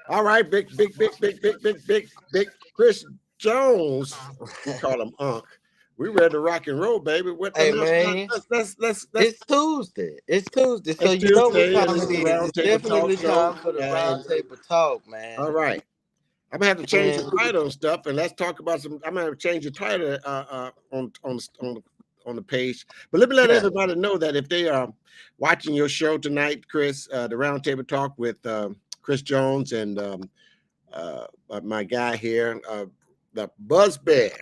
All right, big Chris Jones. We call him Unc. We ready to rock and roll, baby. What? Hey man, Let's. it's Tuesday. It's Tuesday, so It's you know what Tuesday, and time it's it the is. round It's table talk definitely show. time for the round And table talk, man. all right, I'm gonna have to change the And title and stuff, and let's talk about some. I'm gonna have to change the title on the page. But let me let yeah, everybody know that if they are watching your show tonight, Chris, the round table talk with Chris Jones and my guy here, the Buzzbed.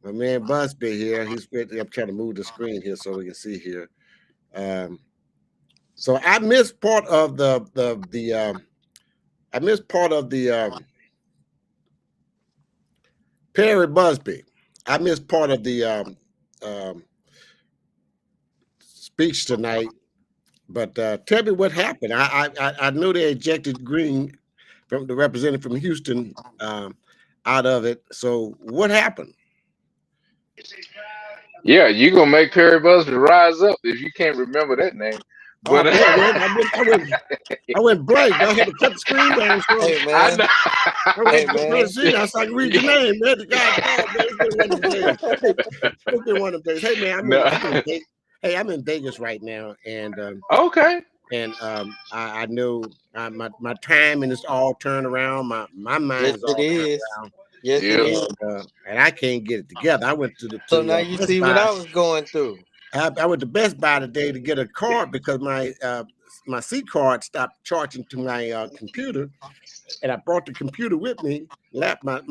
My man Busby here. I'm trying to move the screen here so we can see here. Um, so I missed part of the I missed part of the Perry Busby. I missed part of the um, speech tonight. But tell me what happened. I knew they ejected Green from the representative from Houston out of it. So what happened? Yeah, you gonna make Perry Busby rise up if you can't remember that name. Oh But man, I went blank. I had to cut the screen down so hey I man, know. I went hey to the first man. scene. I started read your name, man. The God dog, man. It's been one of them days. It's been one of them days. Hey man, No. I'm in Vegas. Hey, I'm in Vegas right now, Okay. and I know my timing is all turned around. My mind Yes, is it all turned is. around, Yes, it Yeah. is. and I can't get it together. I went So to now you Best see what Buy. I was going through. I went to Best Buy today to get a card because my C card stopped charging to my computer, and I brought the computer with me, left my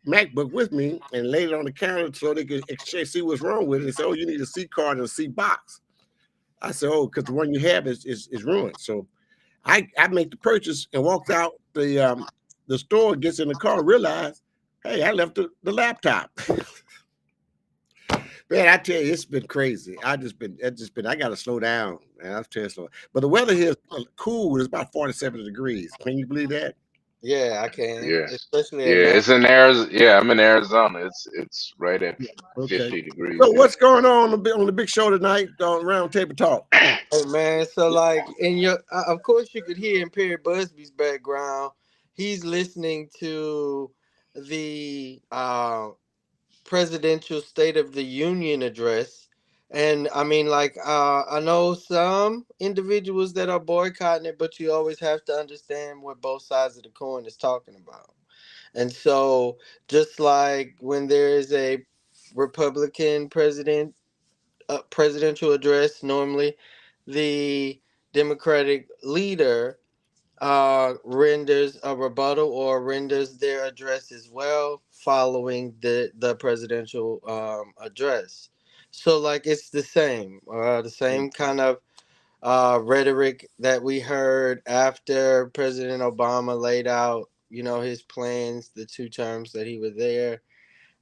MacBook with me, and laid it on the counter so they could exchange, see what's wrong with it. They said, "Oh, you need a C card and a C box." I said, "Oh, because the one you have is ruined." So I make the purchase and walked out the store, gets in the car, realize, hey, I left the laptop. Man, I tell you, it's been crazy. I got to slow down, man. I've tell you slow. But the weather here is cool. It's about 47 degrees. Can you believe that? Yeah, I can, Yeah. especially at Yeah. night. It's in Arizona. Yeah, I'm in Arizona. It's right at Yeah. Okay. 50 degrees. So Yeah. what's going on the big show tonight on Round Table Talk? Hey man, so like in your, of course you could hear in Perry Busby's background, he's listening to the presidential State of the Union address. And I mean, like, I know some individuals that are boycotting it, but you always have to understand what both sides of the coin is talking about. And so, just like when there is a Republican presidential address, normally the Democratic leader renders a rebuttal or renders their address as well following the presidential address. So like it's the same kind of rhetoric that we heard after President Obama laid out, his plans, the 2 terms that he was there,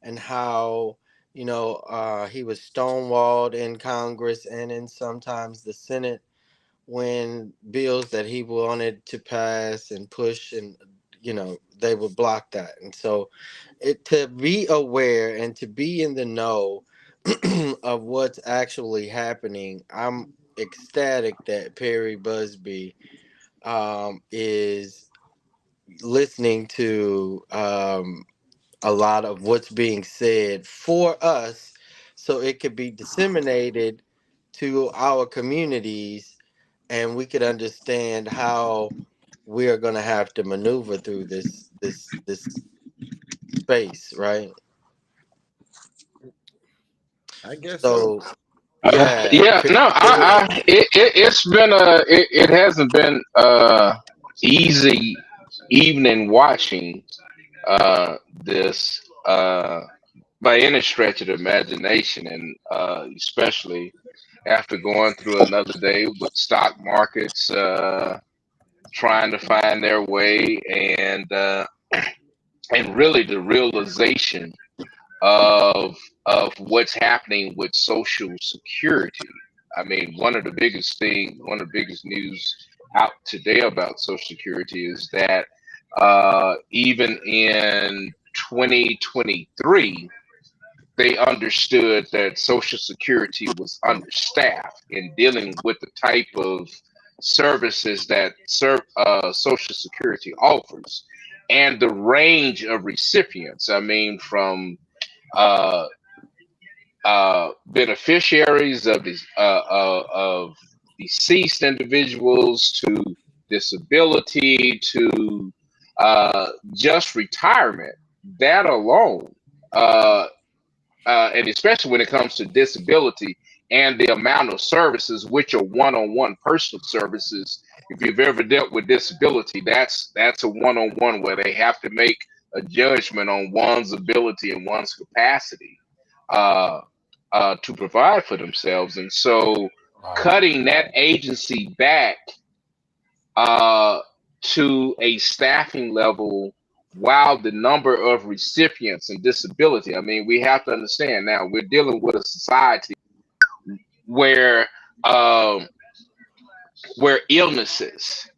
and how he was stonewalled in Congress and in sometimes the Senate when bills that he wanted to pass and push, and they would block that. And so to be aware and to be in the know of what's actually happening, I'm ecstatic that Perry Busby is listening to a lot of what's being said for us so it could be disseminated to our communities and we could understand how we are going to have to maneuver through this space, right? I guess so. So yeah, Yeah. No. It's been it hasn't been easy evening watching this by any stretch of the imagination, and especially after going through another day with stock markets trying to find their way, and really the realization of what's happening with Social Security. I mean, one of the biggest news out today about Social Security is that even in 2023, they understood that Social Security was understaffed in dealing with the type of services that Social Security offers, and the range of recipients. I mean, from uh, beneficiaries of deceased individuals to disability to just retirement. That alone. Uh, and especially when it comes to disability and the amount of services, which are one-on-one personal services. If you've ever dealt with disability, that's a one-on-one where they have to make a judgment on one's ability and one's capacity uh, to provide for themselves. And so, Right. cutting that agency back uh, to a staffing level while the number of recipients and disability. I mean, we have to understand now we're dealing with a society where um, where illnesses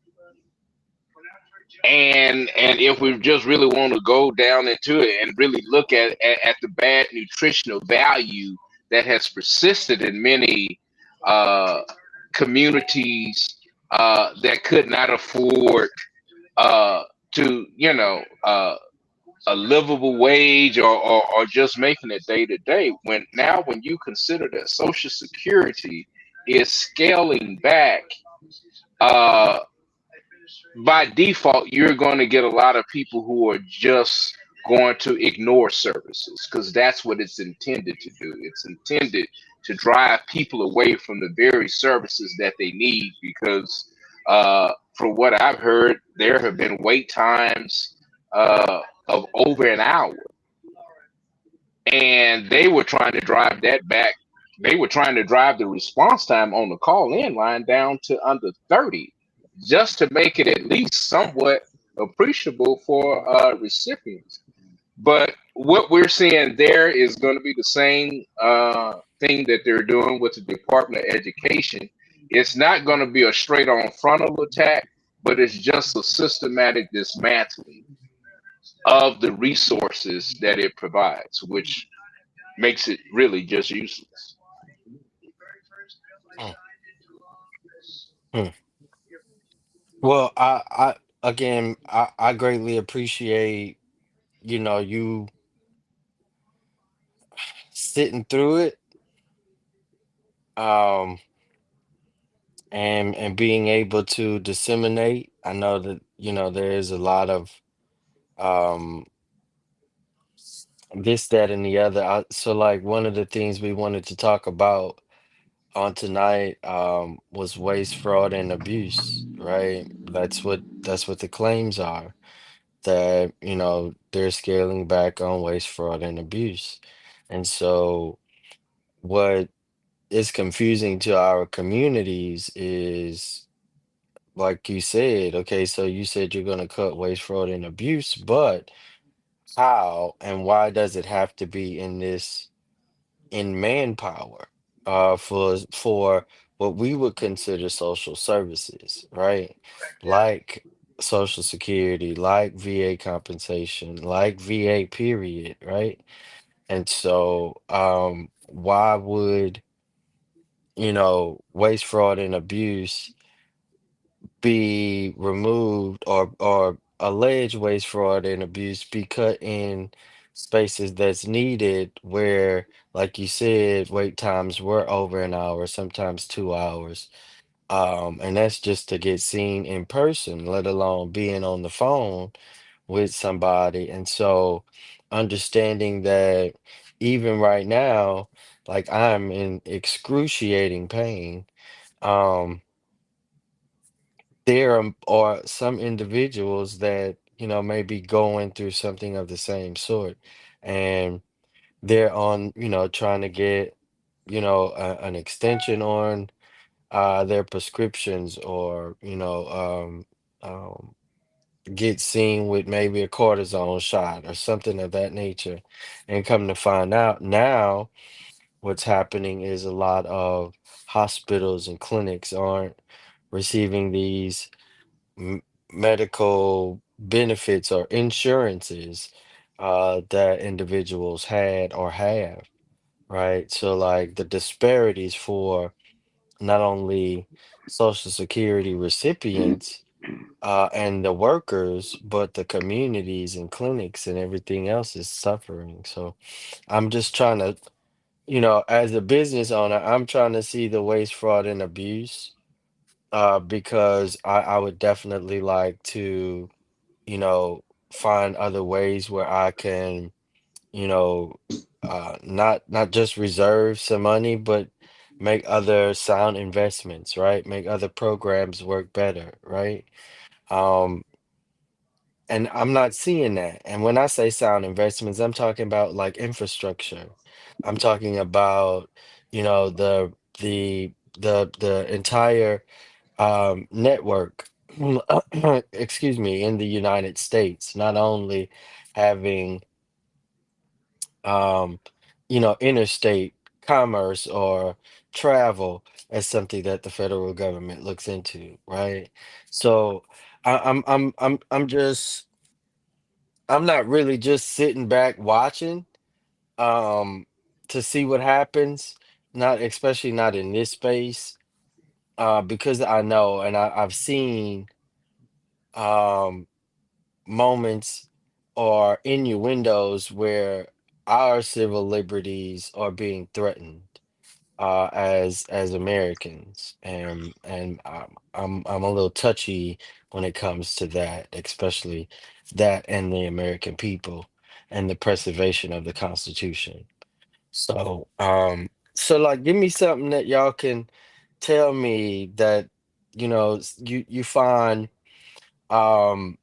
and if we just really want to go down into it and really look at the bad nutritional value that has persisted in many uh, communities that could not afford uh, to a livable wage or just making it day to day. When you consider that Social Security is scaling back, uh, by default, you're going to get a lot of people who are just going to ignore services because that's what it's intended to do. It's intended to drive people away from the very services that they need because, from what I've heard, there have been wait times of over an hour, and they were trying to drive that back. They were trying to drive the response time on the call in line down to under 30 just to make it at least somewhat appreciable for recipients. But what we're seeing there is going to be the same thing that they're doing with the Department of Education. It's not going to be a straight on frontal attack, but it's just a systematic dismantling of the resources that it provides, which makes it really just useless. Mm, mm. Well, I greatly appreciate, you sitting through it, um, and being able to disseminate. I know that, there is a lot of um this, that, and the other. So like one of the things we wanted to talk about on tonight was waste, fraud, and abuse, right? That's what the claims are, that, they're scaling back on waste, fraud, and abuse. And so what is confusing to our communities is, like you said, okay, so you said you're going to cut waste, fraud, and abuse, but how and why does it have to be in manpower for what we would consider social services, right? Like Social Security, like VA compensation, like VA period, right? And so why would, waste, fraud, and abuse be removed, or alleged waste, fraud, and abuse be cut in spaces that's needed where, like you said, wait times were over an hour, sometimes 2 hours. And that's just to get seen in person, let alone being on the phone with somebody. And so understanding that even right now, like I'm in excruciating pain. Um, there are some individuals that, may be going through something of the same sort, and they're on, trying to get, an extension on their prescriptions, or, get seen with maybe a cortisone shot or something of that nature. And come to find out now, what's happening is a lot of hospitals and clinics aren't receiving these m- medical benefits or insurances that individuals had or have, right? So, like the disparities for not only Social Security recipients and the workers, but the communities and clinics and everything else is suffering. So I'm just trying to, as a business owner, I'm trying to see the waste, fraud, and abuse because I would definitely like to, you know, find other ways where I can, you know, not just reserve some money, but make other sound investments, right? Make other programs work better, right? Um, and I'm not seeing that. And when I say sound investments, I'm talking about like infrastructure. I'm talking about, the entire network, excuse me, in the United States, not only having um, interstate commerce or travel as something that the federal government looks into, right? So I'm just I'm not really just sitting back watching um to see what happens, not especially not in this space, because I know and I've seen um moments or innuendos where our civil liberties are being threatened as Americans, and I'm a little touchy when it comes to that, especially that and the American people and the preservation of the Constitution. So like, give me something that y'all can tell me that you find um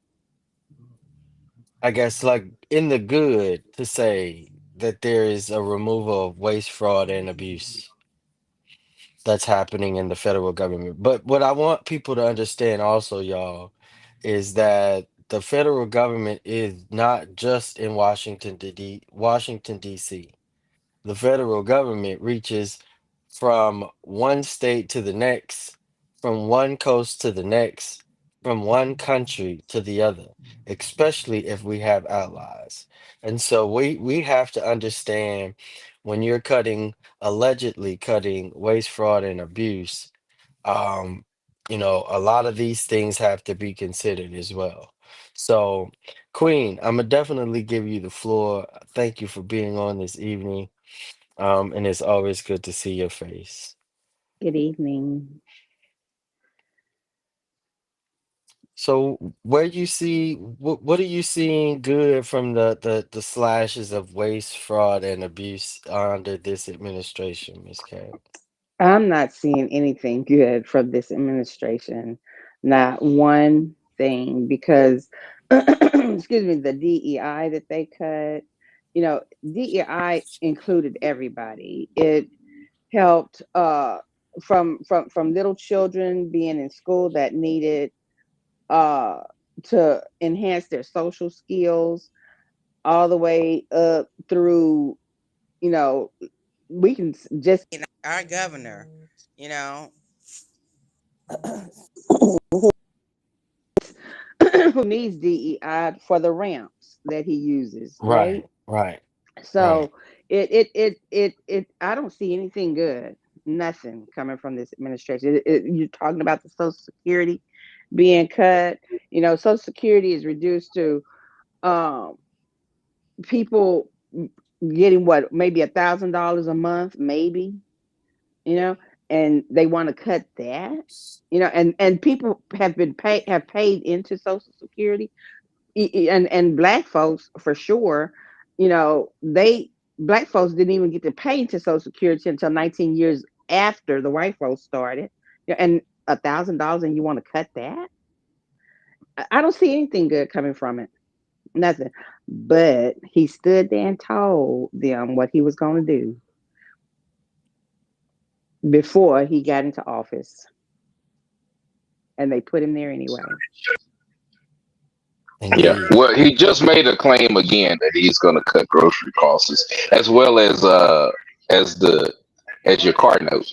I guess like in the good to say that there is a removal of waste, fraud, and abuse that's happening in the federal government. But what I want people to understand also, y'all, is that the federal government is not just in Washington D.C. The federal government reaches from one state to the next, from one coast to the next, from one country to the other, especially if we have allies. And so we have to understand when you're allegedly cutting waste, fraud, and abuse, um, a lot of these things have to be considered as well. So, Queen, I'm gonna definitely give you the floor. Thank you for being on this evening. And it's always good to see your face. Good evening. So what are you seeing good from the slashes of waste, fraud, and abuse under this administration, Miss Cat? I'm not seeing anything good from this administration. Not one thing because excuse me, the DEI that they cut, DEI included everybody. It helped from little children being in school that needed uh to enhance their social skills all the way up through, you know, we can just our governor, you know, who needs DEI for the ramps that he uses, right? Right, right, right. So I don't see anything good, nothing coming from this administration. You're talking about the Social Security being cut. Social Security is reduced to um, people getting what, maybe $1,000 a month, maybe, you know, and they want to cut that, and people have paid into Social Security, and black folks for sure, they black folks didn't even get to pay into Social Security until 19 years after the white folks started. And $1,000, and you want to cut that? I don't see anything good coming from it. Nothing. But he stood there and told them what he was going to do before he got into office, and they put him there anyway. Yeah. Indeed. Well, he just made a claim again that he's going to cut grocery costs as well as the as your car note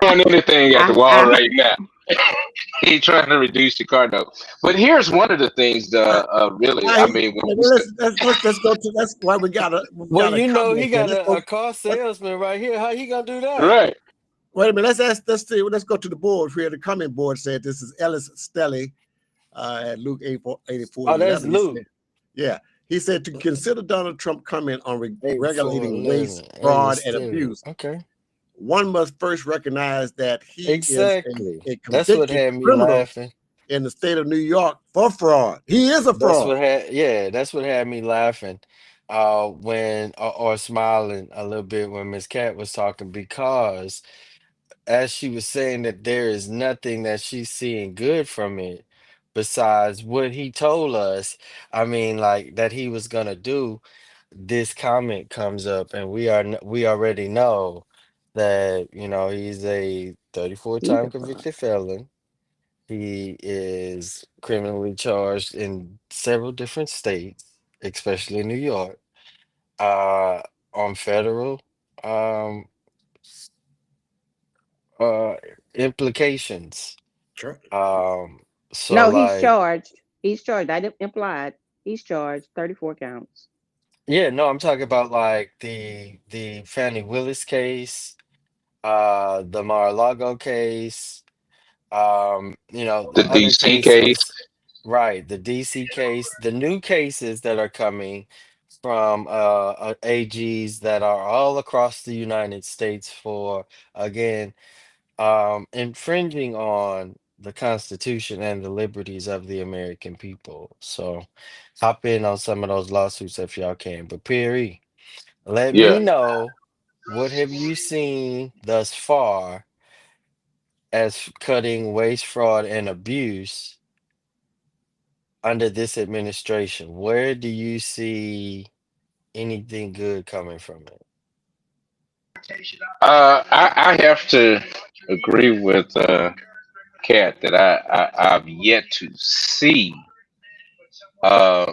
on anything at the wall I right now. He ain't trying to reduce your car note. But here's one of the things. Really, Why I he, mean, when well, you said let's go to that's why we Well, got a you know, he comment there. got Let's go. a car Let's, salesman right here. How he gonna do that? right, wait a minute. Let's see. Let's go to the board here. The comment board said this is Ellis Stelly at Luke 84 Oh, and that's 11. He Luke. said, yeah. He said to consider Donald Trump comment on 84 regulating 11. waste, Hey, fraud, and still. abuse. Okay. One must first recognize that he is Exactly. a That's what convicted had me criminal laughing. in the state of New York for fraud. He is a That's fraud. what had, yeah, that's what had me laughing, when or smiling a little bit when Miss Cat was talking, because as she was saying that there is nothing that she's seeing good from it besides what he told us. I mean, like that he was gonna do. This comment comes up, and we already know that he's a 34 He's time a fraud. convicted felon. He is criminally charged in several different states, especially New York, uh, on federal um, uh, implications. Sure. Um, so No, he's like, charged. He's charged. I didn't implied. He's charged 34 counts. yeah, no, I'm talking about like the Fannie Willis case, the Mar-a-Lago case, the other DC case. cases, right? The DC case, the new cases that are coming from AGs that are all across the United States for, again, infringing on the Constitution and the liberties of the American people. So hop in on some of those lawsuits if y'all can. But Perry, let Yeah. me know, what have you seen thus far as cutting waste, fraud, and abuse under this administration? Where do you see anything good coming from it? I have to agree with Kat that I've yet to see uh,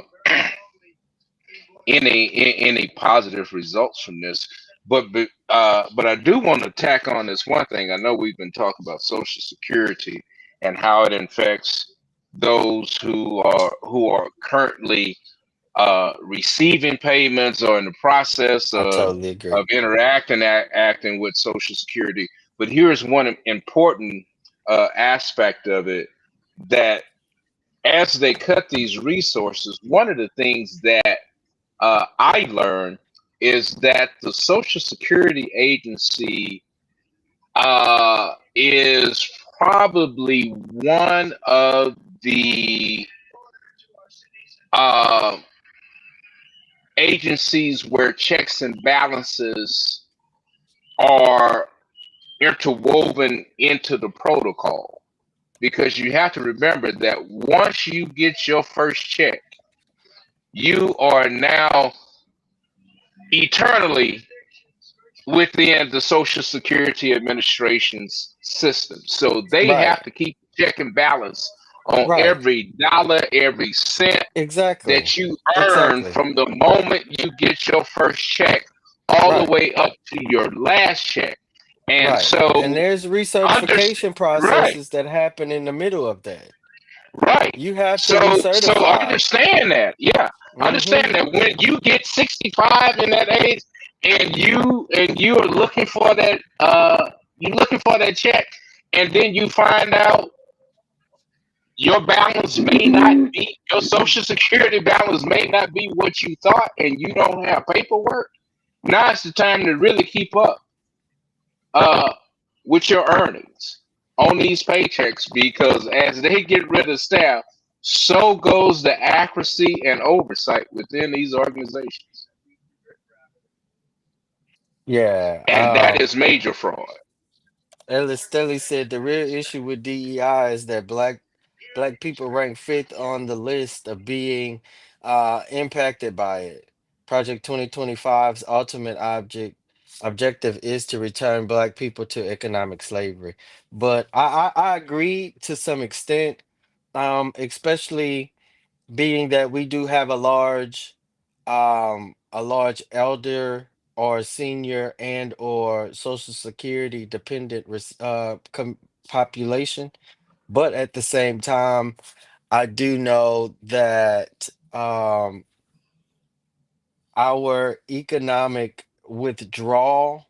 any positive results from this. But I do want to tack on this one thing. I know we've been talking about Social Security and how it affects those who are currently receiving payments or in the process I of totally agree. acting with Social Security. But here's one important aspect of it, that as they cut these resources, one of the things that I learned is that the Social Security agency is probably one of the uh, agencies where checks and balances are interwoven into the protocol. Because you have to remember that once you get your first check, you are now eternally within the Social Security Administration's system. So they have Right, to keep check and balance on right, every dollar, every cent exactly, that you earn exactly, from the moment you get your first check all the right, way up to your last check. And right. And so, there's understand, recertification right, processes that happen in the middle of that. right. You have to So recertify. understand that, yeah, Mm-hmm. understand that when you get 65 in that age, and you are looking for that, you're looking for that check, and then you find out your balance may not be, your Social Security balance may not be what you thought, and you don't have paperwork. Now it's the time to really keep up uh, with your earnings on these paychecks, because as they get rid of staff, so goes the accuracy and oversight within these organizations, Yeah. and that is major fraud. Ellis Stelly said the real issue with DEI is that black people rank fifth on the list of being impacted by it. Project 2025's ultimate objective is to return black people to economic slavery. But I agree to some extent, especially being that we do have a large elder or senior and or social security dependent population. But at the same time, I do know that our economic withdrawal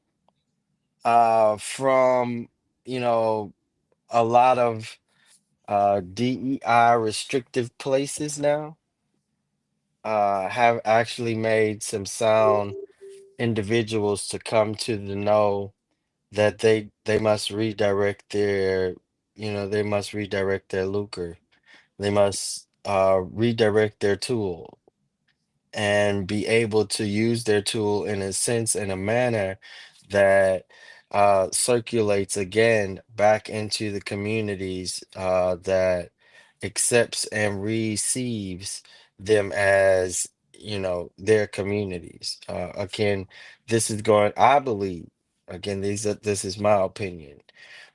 from, you know, a lot of DEI restrictive places now have actually made some sound individuals to come to the know that they must redirect their, they must redirect their lucre. They must redirect their tool and be able to use their tool in a sense, in a manner that circulates again back into the communities that accepts and receives them as, their communities. Again, this is going, I believe, again, this is my opinion,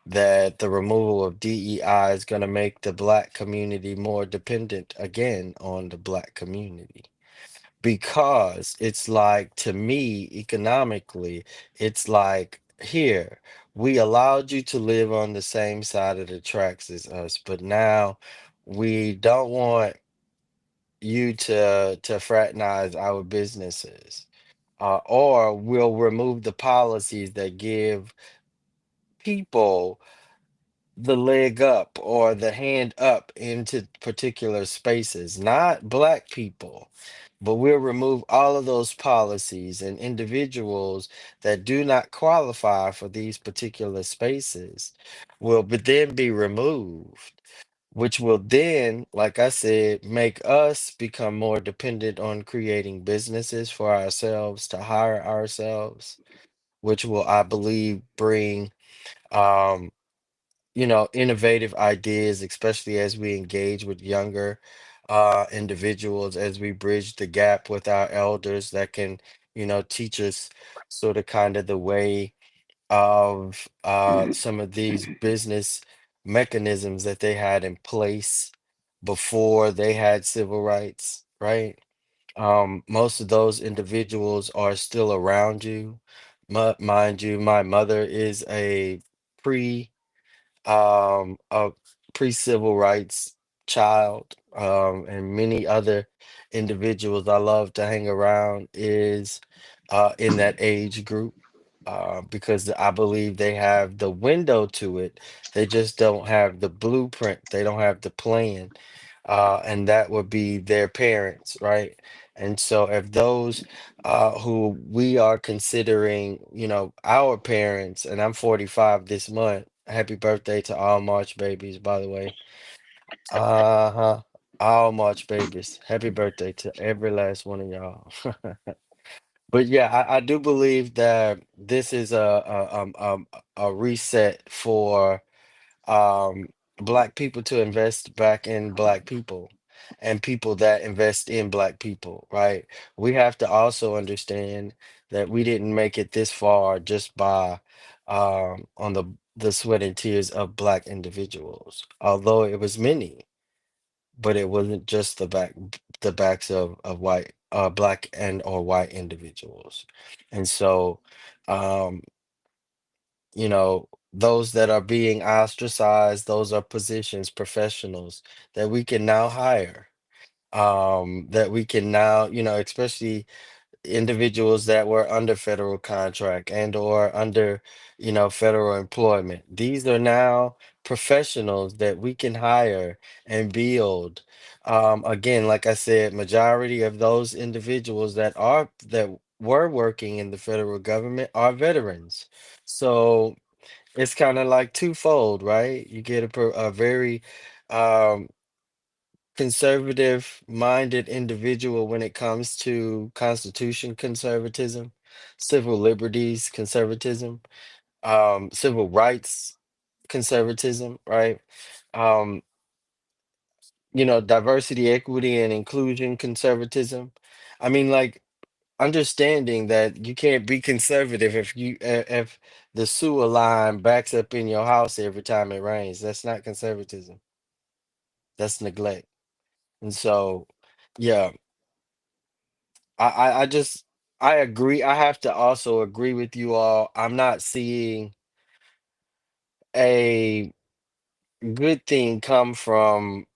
that the removal of DEI is going to make the Black community more dependent again on the Black community, because it's like, to me, economically, it's like, here, we allowed you to live on the same side of the tracks as us, but now we don't want you to fraternize our businesses, or we'll remove the policies that give people the leg up or the hand up into particular spaces, not Black people. But we'll remove all of those policies, and individuals that do not qualify for these particular spaces will then be removed, which will then, like I said, make us become more dependent on creating businesses for ourselves to hire ourselves, which will, I believe, bring um, innovative ideas, especially as we engage with younger individuals, as we bridge the gap with our elders that can, teach us sort of kind of the way of some of these business mechanisms that they had in place before they had civil rights, right? Most of those individuals are still around you. Mind you, my mother is pre a pre-civil rights child, and many other individuals I love to hang around is in that age group, because I believe they have the window to it. They just don't have the blueprint. They don't have the plan, and that would be their parents, right? And so if those who we are considering, our parents, and I'm 45 this month. Happy birthday to all March babies, by the way. Uh-huh. All March babies. Happy birthday to every last one of y'all. But yeah, I do believe that this is a reset for um Black people to invest back in Black people, and people that invest in Black people, right? We have to also understand that we didn't make it this far just by on the sweat and tears of Black individuals, although it was many, but it wasn't just the backs of white Black and or white individuals. And so um those that are being ostracized, those are positions, professionals that we can now hire, that we can now, especially individuals that were under federal contract and or under, federal employment. These are now professionals that we can hire and build. Again, like I said, majority of those individuals that were working in the federal government are veterans. So it's kind of like twofold, right? You get a very um, conservative minded individual when it comes to Constitution conservatism, civil liberties conservatism, civil rights conservatism, right? Um, Diversity, equity, and inclusion conservatism. I mean, like, understanding that you can't be conservative if the sewer line backs up in your house every time it rains. That's not conservatism. That's neglect. And so, yeah, I just I agree. I have to also agree with you all. I'm not seeing a good thing come from,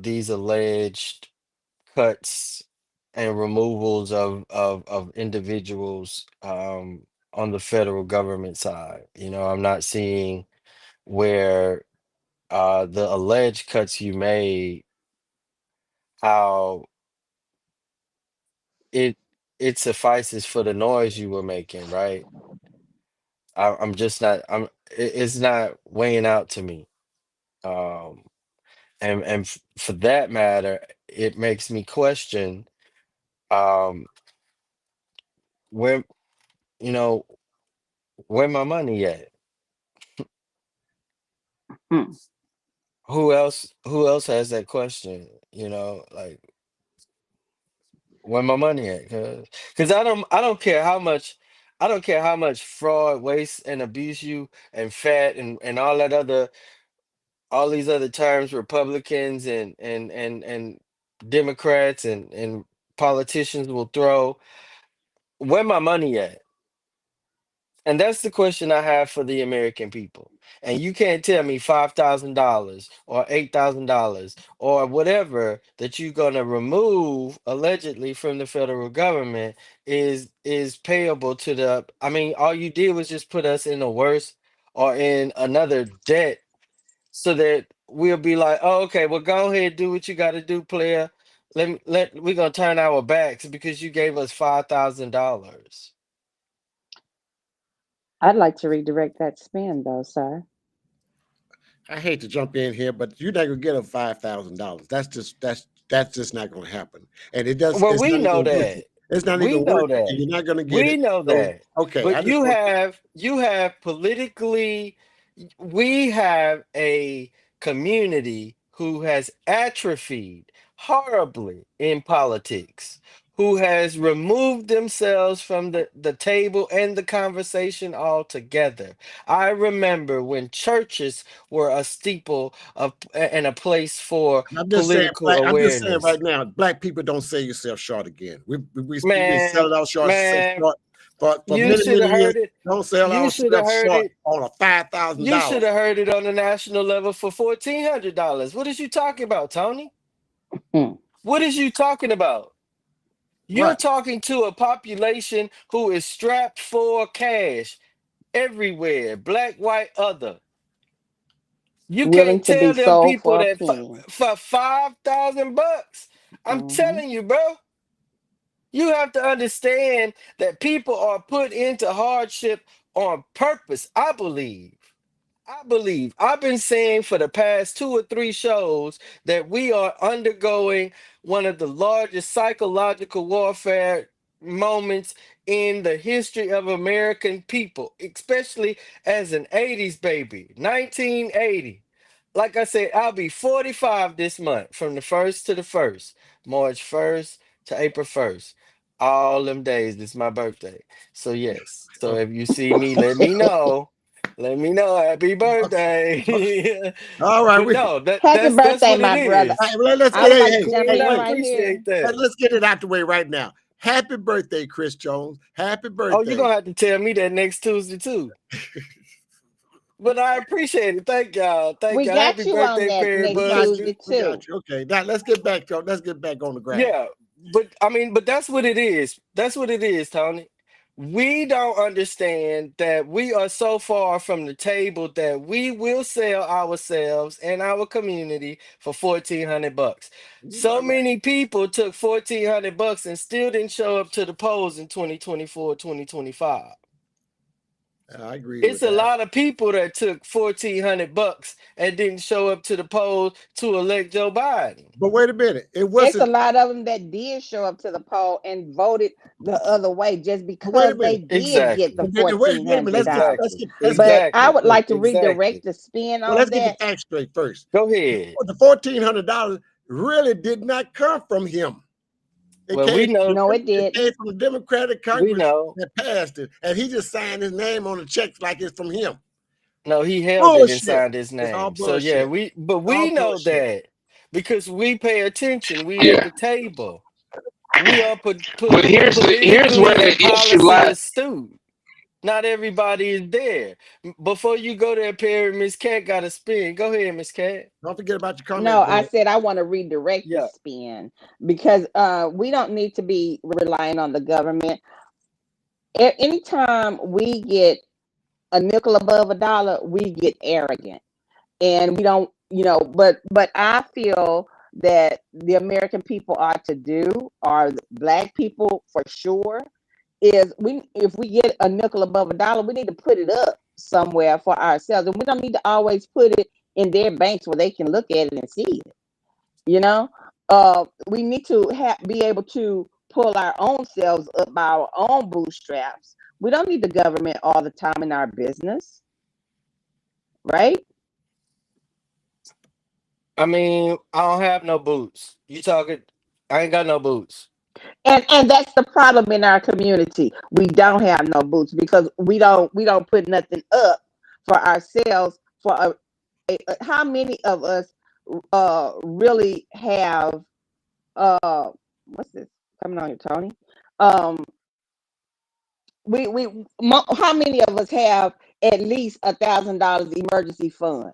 these alleged cuts and removals of individuals on the federal government side. I'm not seeing where the alleged cuts you made, how it it suffices for the noise you were making, right? I'm just not. It's not weighing out to me. Um, and for that matter, it makes me question um where you know where my money at. Hmm. Who else has that question, like where my money at? Because I don't care how much, fraud, waste, and abuse you, and fat, and all these other terms Republicans and Democrats and politicians will throw. Where my money at? And that's the question I have for the American people. And you can't tell me $5,000 or $8,000 or whatever that you're gonna remove allegedly from the federal government is payable to the. I mean, all you did was just put us in a worse or in another debt, so that we'll be like, oh, okay, well, go ahead, do what you got to do, player. We're gonna turn our backs because you gave us $5,000. I'd like to redirect that spin, though, sir. I hate to jump in here, but you're not gonna get a $5,000. That's just not gonna happen. And Well, it's we not know even worth that. it. It's not We even worth know it, and that. you're not gonna get We it. know So that. okay, But I just want we have a community who has atrophied horribly in politics, who has removed themselves from the table and the conversation altogether. I remember when churches were a steeple and a place for political I'm just saying awareness. right now, black people don't sell yourself short again. We've been Man, selling our short, man, for you many should have years. heard it. Don't sell You should have ourselves heard short it. on a five thousand You should dollars. have heard it on the national level for $1,400. What is you talking about, Tony? Hmm. What is you talking about? You're What? talking to a population who is strapped for cash everywhere, black, white, other. You Willing can't to be tell them sold people for a that penny. for $5,000. I'm Hmm. telling you, bro. You have to understand that people are put into hardship on purpose, I believe. I've been saying for the past two or three shows that we are undergoing one of the largest psychological warfare moments in the history of American people, especially as an 80s baby, 1980. Like I said, I'll be 45 this month from the 1st to the 1st, March 1st to April 1st. All them days, it's my birthday. So, yes. So, if you see me, let me know. Let me know. Happy birthday. All right, But no, that Happy that's birthday, what it my brother. is. let's I get would hey, like to hey, jump And hey, I in wait. right appreciate here. that. Let's get it out the way right now. Happy birthday, Chris Jones. Happy Oh, you're birthday. gonna have to tell me that next Tuesday too. But I appreciate it. Thank y'all. Thank We y'all. Happy got you on birthday, that Perry We next got Buzzard. you. Tuesday We got too. you. Okay. Now let's get back on the ground. Yeah, but I mean, but that's what it is. That's what it is, Tony. We don't understand that we are so far from the table that we will sell ourselves and our community for $1,400. So many people took $1,400 and still didn't show up to the polls in 2024, 2025. I agree It's with a that. lot of people that took $1,400 and didn't show up to the polls to elect Joe Biden. But wait a minute. It It's a wasn't. lot of them that did show up to the poll and voted the other way just But wait a because they minute. did get the Exactly. Wait a minute. $1,400. Let's get But I Exactly. would like to Exactly. redirect the spin well, on let's get the that. facts straight first. Go ahead. The $1,400 really did not come from him. It Well, came we from know. No, it it came didn't. from the Democratic We Congress know. that passed it, and he just signed his name on the checks like it's from him. No, he held it and Bullshit. signed his It's all name. So yeah, bullshit. but All we know bullshit. that because we pay attention. We at Yeah. the table. We are But here's where politically the and issue policy lies. astute. Not everybody is there. Before you go there, Perry, Miss Cat got a spin. Go ahead, Miss Cat. Don't forget about your No, comment, I Greg. said I want to redirect the Yeah. spin because we don't need to be relying on the government. Anytime we get a nickel above a dollar, we get arrogant, and we don't, But I feel that the American people ought to do, or the Black people for sure, is we if we get a nickel above a dollar, we need to put it up somewhere for ourselves, and we don't need to always put it in their banks where they can look at it and see it. You know, we need to be able to pull our own selves up by our own bootstraps. We don't need the government all the time in our business, right? I mean, I don't have no boots. You talking? I ain't got no boots. And that's the problem in our community. We don't have no boots because we don't put nothing up for ourselves. How many of us really have uh what's this coming on here, Tony? Um, how many of us have at least $1,000 emergency fund?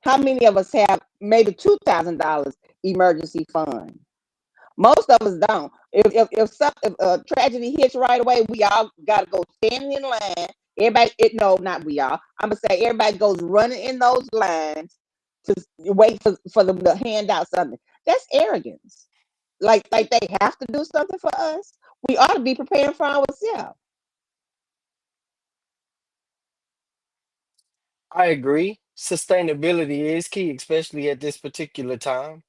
How many of us have maybe $2,000 emergency fund? Most of us don't. If a tragedy hits right away, we all gotta go standing in line. No, not we all. I'm gonna say everybody goes running in those lines to wait for them to hand out something. That's arrogance. Like they have to do something for us. We ought to be preparing for ourselves. I agree. Sustainability is key, especially at this particular time.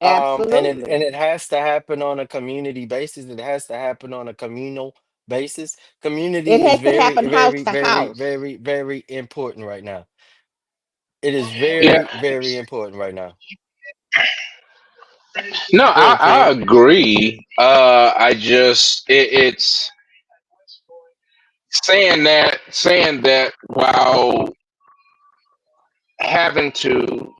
And Absolutely. it has to happen on a community basis. It has to happen on a communal basis. It Community is has to very, happen house very, to very, house. very, very important right now. It is Yeah, very, very important right now. no, Go ahead, I Craig. agree. It's saying that while having to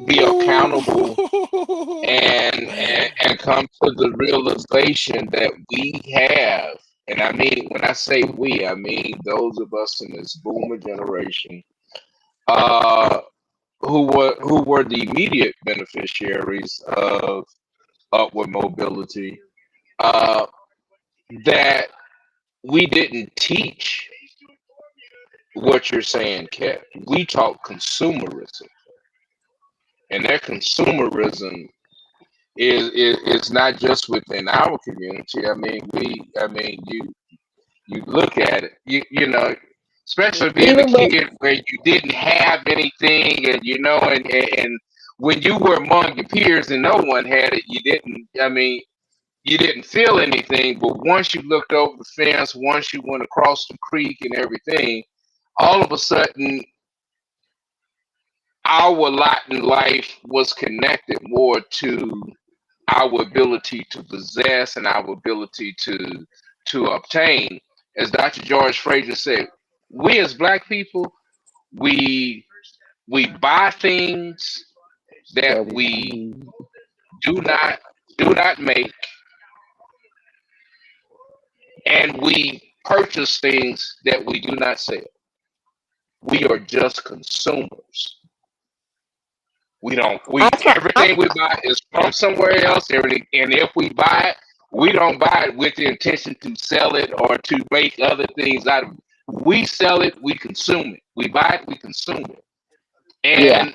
be accountable Oh, and come to the realization that we have, and I mean when I say we, I mean those of us in this boomer generation, uh, who were the immediate beneficiaries of upward mobility, uh, that we didn't teach what you're saying, Kat. We taught consumerism, and that consumerism is not just within our community. I mean, you look at it, especially being a Even with kid where you didn't have anything, and and when you were among your peers and no one had it, you didn't. I mean, you didn't feel anything, but once you looked over the fence, once you went across the creek and everything, all of a sudden our lot in life was connected more to our ability to possess and our ability to obtain. As Dr. George Fraser said, we as black people, we we buy things that that we don't we need. do not do not make, and we purchase things that we do not sell. We are just consumers. We don't. I We saw. everything we buy is from somewhere else. Everything, and if we buy it, we don't buy it with the intention to sell it or to make other things out of it. We sell it. We consume it. We buy it. We consume it. Yeah, And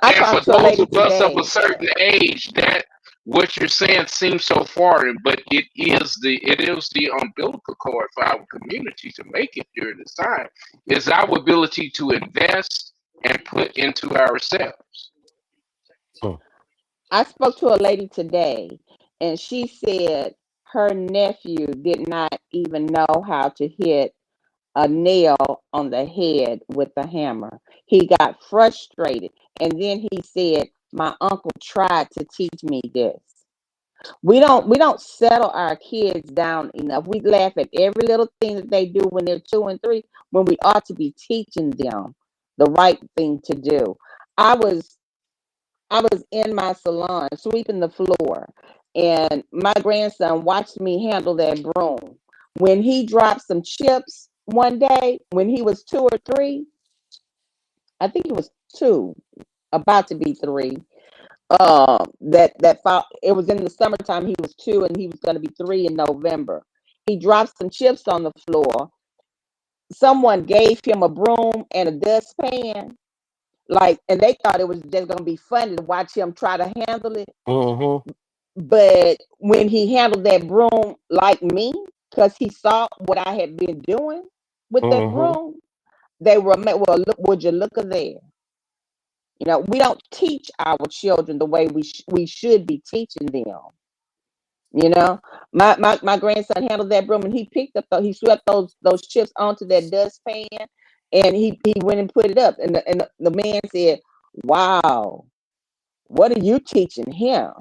I and for talked to a those lady of us of a today. certain age, that what you're saying seems so foreign, but it is the umbilical cord for our community to make it during this time. Is our ability to invest and put into ourselves. Hmm. I spoke to a lady today, and she said her nephew did not even know how to hit a nail on the head with a hammer. He got frustrated, and then he said, "My uncle tried to teach me this." We don't settle our kids down enough. We laugh at every little thing that they do when they're 2 and 3, when we ought to be teaching them the right thing to do. I was I was in my salon sweeping the floor, and my grandson watched me handle that broom. when he dropped some chips one day when he was 2 or 3. I think it was 2, about to be 3. It was in the summertime. He was 2, and he was going to be 3 in November. He dropped some chips on the floor. Someone gave him a broom and a dustpan, like, and they thought it was just going to be funny to watch him try to handle it. Mm-hmm. But when he handled that broom like me, because he saw what I had been doing with that Mm-hmm. broom, they were well. Look, would you look at there? We don't teach our children the way we should be teaching them. You know, my grandson handled that broom, and he picked up he swept those chips onto that dustpan, and he went and put it up, and the man said, "Wow, what are you teaching him?"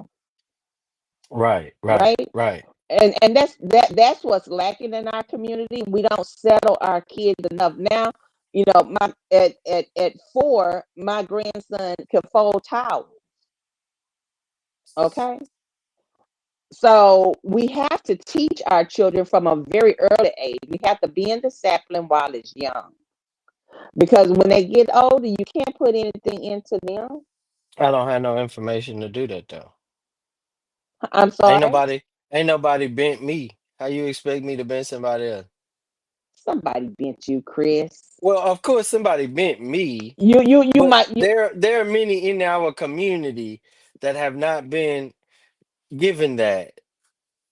Right, right, Right? right. And that's what's lacking in our community. We don't settle our kids enough. Now, my at 4, my grandson can fold towels. Okay, so we have to teach our children from a very early age. We have to be in the sapling while it's young, because when they get older, you can't put anything into them. I don't have no information to do that though. I'm Ain't sorry, nobody, ain't nobody bent me. How you expect me to bend somebody else? somebody bent you, Chris. Well, of course somebody bent me, You but might there are many in our community that have not been given that,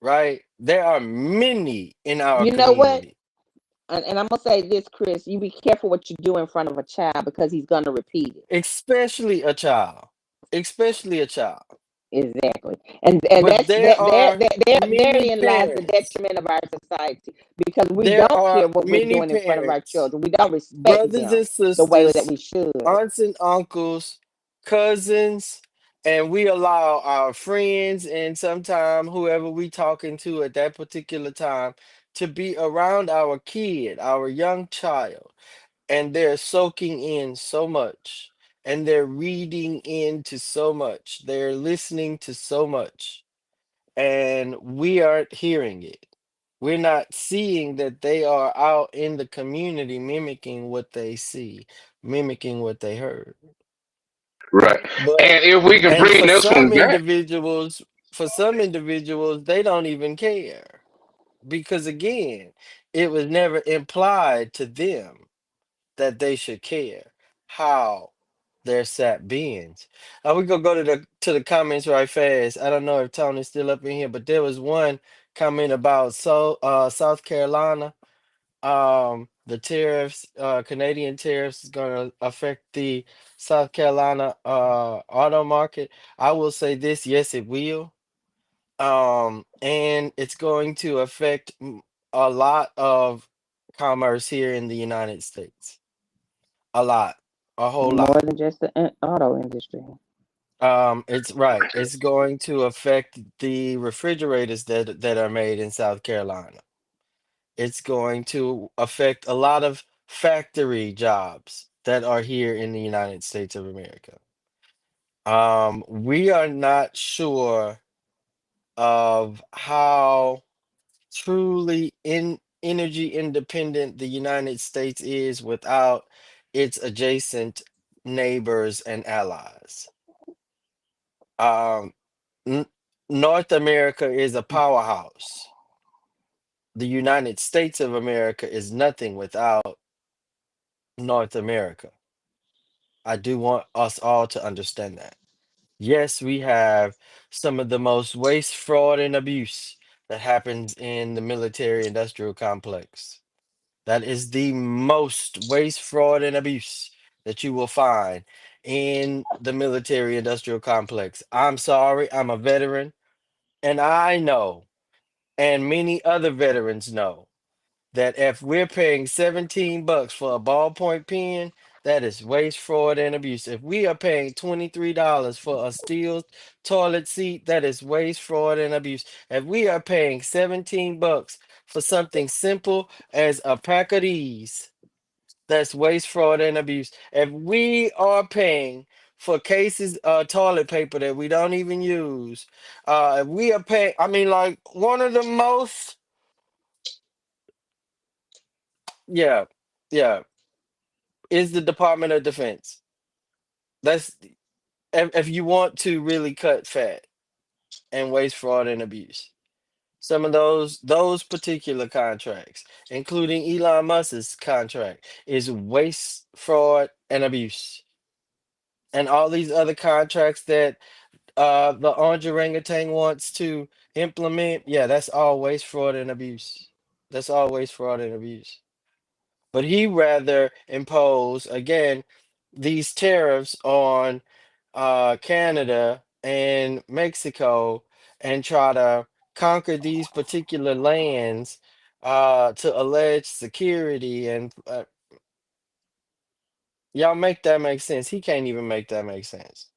right? There are many in our you know what? community, And I'm gonna say this, Chris. You be careful what you do in front of a child, because he's gonna repeat it. especially a child. Especially a child. Exactly. And But that's there are many therein lies the parents. detriment of our society, because we There don't are care what we're many doing in front of our parents, children. We don't respect brothers them and the way that sisters, we should. aunts and uncles, cousins, and we allow our friends and sometime whoever we talking to at that particular time to be around our kid, our young child, and they're soaking in so much, and they're reading into so much, they're listening to so much, and we aren't hearing it. We're not seeing that they are out in the community mimicking what they see, mimicking what they heard. Right. But And if we can and bring this one back, for some individuals, they don't even care because again, it was never implied to them that they should care how their sap bends. We gonna go to the comments right fast. I don't know if Tony's still up in here, but there was one comment about South Carolina. The tariffs, Canadian tariffs is gonna affect the South Carolina auto market. I will say this, yes, it will. And it's going to affect a lot of commerce here in the United States. A lot, a whole More lot. than just the auto industry. It's right. It's going to affect the refrigerators that are made in South Carolina. It's going to affect a lot of factory jobs that are here in the United States of America. We are not sure of how truly in energy independent the United States is without its adjacent neighbors and allies. Um, N- North America is a powerhouse. The United States of America is nothing without North America. I do want us all to understand that. Yes, we have some of the most waste, fraud, and abuse that happens in the military industrial complex. That is the most waste, fraud, and abuse that you will find in the military industrial complex. I'm sorry, I'm a veteran, and I know, and many other veterans know, that if we're paying 17 bucks for a ballpoint pen, that is waste, fraud, and abuse. If we are paying $23 for a steel toilet seat, that is waste, fraud, and abuse. If we are paying 17 bucks for something simple as a pack of these, that's waste, fraud, and abuse. If we are paying for cases of toilet paper that we don't even use, if we are paying, I mean, like one of the most Yeah, yeah, is the Department of Defense. That's if you want to really cut fat and waste, fraud, and abuse. Some of those particular contracts, including Elon Musk's contract, is waste, fraud, and abuse. And all these other contracts that the orangutan wants to implement, yeah, that's all waste, fraud, and abuse. That's all waste, fraud, and abuse. But he rather impose again these tariffs on Canada and Mexico and try to conquer these particular lands to allege security and y'all make that make sense. He can't even make that make sense.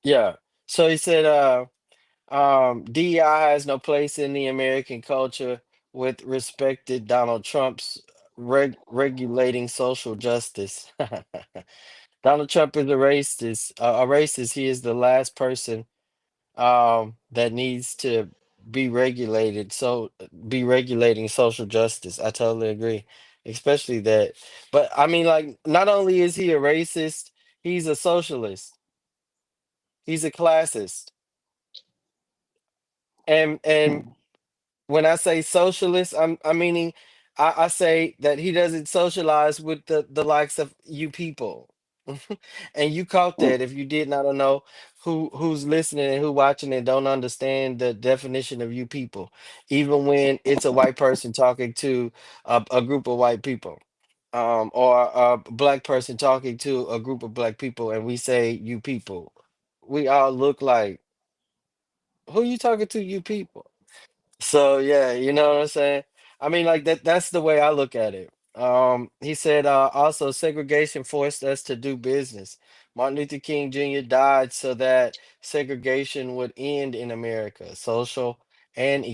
Yeah. So he said DEI has no place in the American culture with respected Donald Trump's regulating social justice. Donald Trump is a racist. A racist. He is the last person that needs to be regulated. So be regulating social justice. I totally agree, especially that. But I mean, like, not only is he a racist, he's a socialist. He's a classist, and when I say socialist, I'm meaning I say that he doesn't socialize with the likes of you people. And you caught that if you did not know who's listening and who watching and don't understand the definition of you people, even when it's a white person talking to a group of white people, or a black person talking to a group of black people, and we say you people, we all look like, who you talking to, you people? So yeah, you know what I'm saying? I mean, like that's the way I look at it. He said also segregation forced us to do business. Martin Luther King Jr. died so that segregation would end in America, social and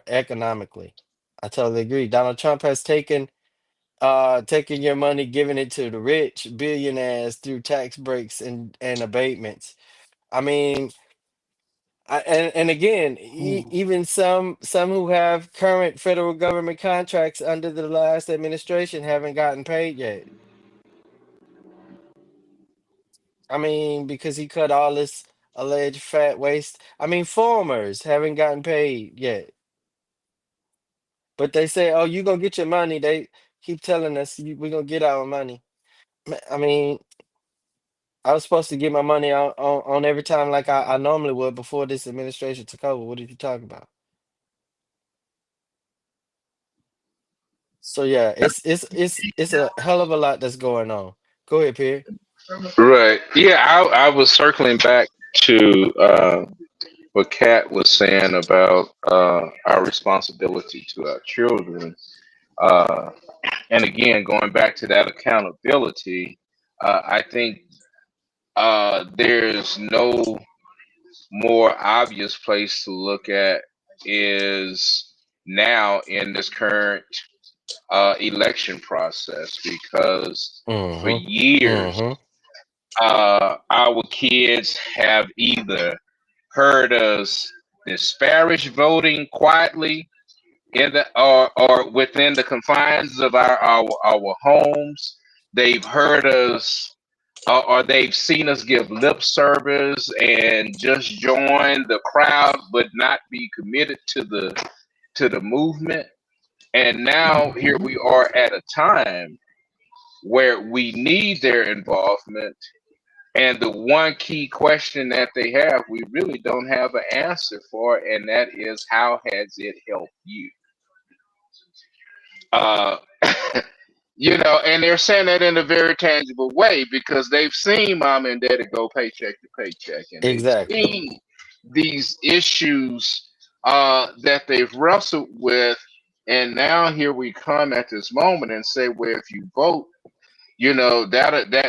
economically. I totally agree. Donald Trump has taken your money, giving it to the rich billionaires through tax breaks and abatements. I mean, and again, even some who have current federal government contracts under the last administration haven't gotten paid yet. I mean, because he cut all this alleged fat waste. I mean, farmers haven't gotten paid yet. But they say, "Oh, you gonna get your money." They keep telling us we're gonna get our money. I mean, I was supposed to get my money on every time like I normally would before this administration took over. What are you talking about? So yeah, it's a hell of a lot that's going on. Go ahead, Pierre. Right. Yeah, I was circling back to what Kat was saying about our responsibility to our children. Uh, and again, going back to that accountability, I think there's no more obvious place to look at is now in this current election process because for Mm-hmm. years Mm-hmm. our kids have either heard us disparage voting quietly in the or within the confines of our homes. They've heard us or they've seen us give lip service and just join the crowd but not be committed to the movement. And now here we are at a time where we need their involvement. And the one key question that they have, we really don't have an answer for, and that is, how has it helped you? Uh, and they're saying that in a very tangible way because they've seen mom and daddy go paycheck to paycheck, and they've Exactly. seen these issues that they've wrestled with. And now here we come at this moment and say, well, if you vote,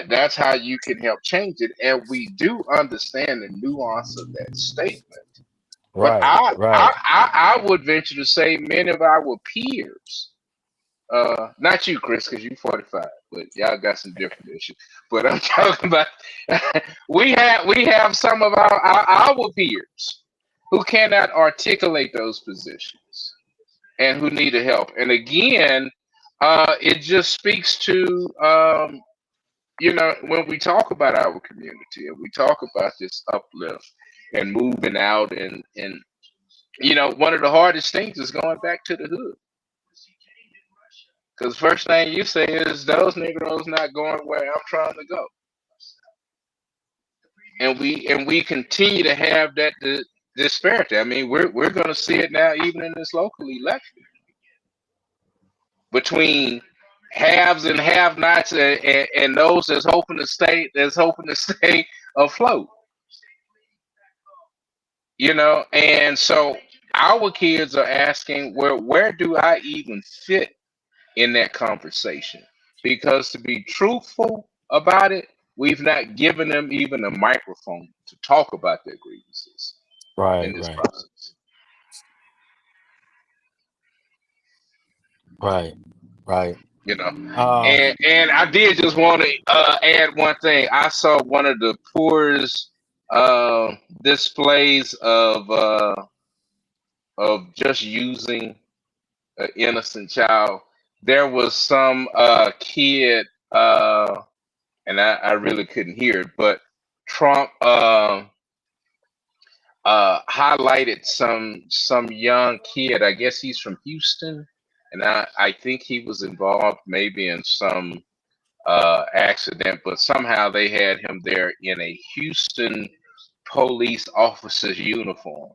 that's how you can help change it. And we do understand the nuance of that statement. But Right. I I Right. I, I would venture to say many of our peers, not you, Chris, because you're 45, but y'all got some different issues. But I'm talking about we have some of our peers who cannot articulate those positions. and who needed help. And again, it just speaks to when we talk about our community and we talk about this uplift and moving out and one of the hardest things is going back to the hood. Because first thing you say is those Negroes not going where I'm trying to go, and we continue to have that disparity. I mean, we're going to see it now, even in this local election, between haves and have-nots, and those that's hoping to stay afloat. And so our kids are asking, where do I even fit in that conversation? Because to be truthful about it, we've not given them even a microphone to talk about their grievances in Right, this right, process. right, right. You know, Uh, and I did just want to add one thing. I saw one of the poorest displays of just using an innocent child. There was some kid, and I really couldn't hear it, but Trump highlighted some young kid. I guess he's from Houston, and I think he was involved maybe in some accident, but somehow they had him there in a Houston police officer's uniform.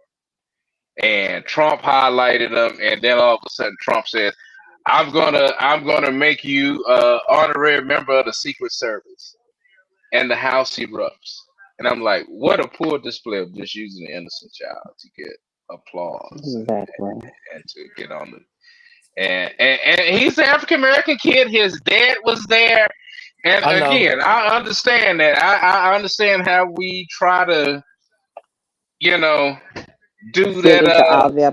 And Trump highlighted him, and then all of a sudden Trump says, I'm gonna make you honorary member of the Secret Service, and the house erupts. And I'm like, what a poor display of just using an innocent child to get applause Exactly. and to get on the and he's an African American kid. His dad was there, and I know. again, I understand that. I understand how we try to, you know, do Fit that into all their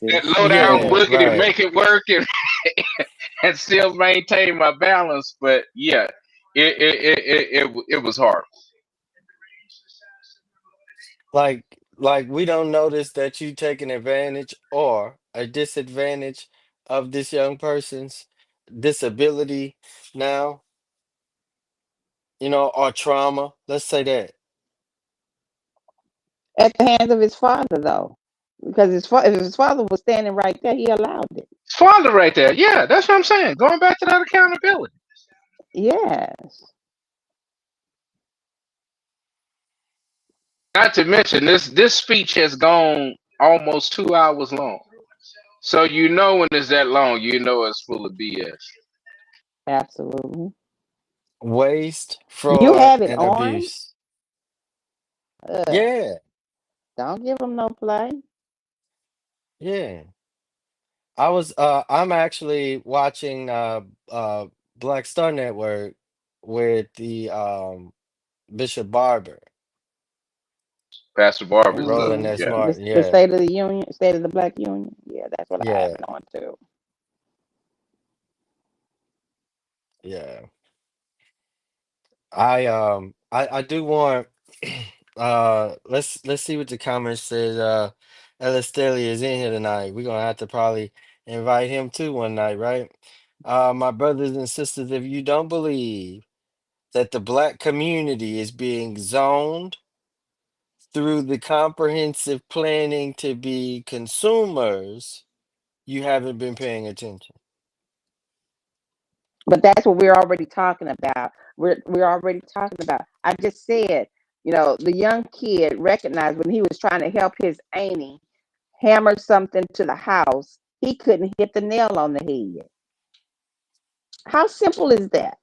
that places. low down Yeah, boogie to right. make it work and still maintain my balance. But yeah, it was hard. Like we don't notice that you taking advantage or a disadvantage of this young person's disability now, or trauma. Let's say that. At the hands of his father, though. Because if his father was standing right there, he allowed it. It's father right there. Yeah, that's what I'm saying. Going back to that accountability. Yes. Not to mention this speech has gone almost 2 hours long. So when it's that long, it's full of BS. Absolutely. Waste, You fraud, have it and on. abuse. Uh, Yeah, don't give him no play. yeah. I'm actually watching Black Star Network with the Bishop Barber Pastor Barber's rolling that yeah. smart. The Yeah, State of the Union, State of the Black Union. Yeah, that's what I have yeah, it on too. yeah. I do want let's see what the comments says. Ellis Staley is in here tonight. We're gonna have to probably invite him too one night, right? My brothers and sisters, if you don't believe that the black community is being zoned through the comprehensive planning to be consumers, you haven't been paying attention. But that's what we're already talking about. We're already talking about. I just said, the young kid recognized when he was trying to help his auntie hammer something to the house, he couldn't hit the nail on the head. How simple is that?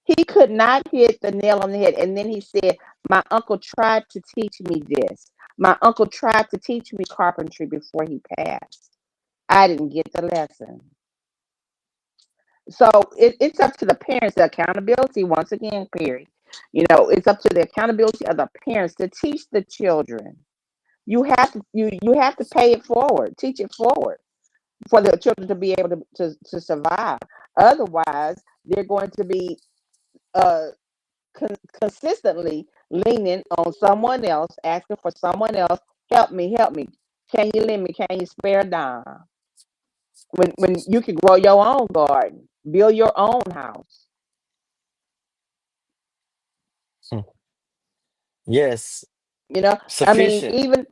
He could not hit the nail on the head. And then he said, my uncle tried to teach me this. My uncle tried to teach me carpentry before he passed. I didn't get the lesson. So it's up to the parents, the accountability, once again, Perry. It's up to the accountability of the parents to teach the children. You have to pay it forward, teach it forward for the children to be able to survive. Otherwise, they're going to be uh, consistently leaning on someone else, asking for someone else, help me, help me. Can you lend me? Can you spare a dime? when you can grow your own garden, build your own house. Hmm. Yes, I mean, sufficient, even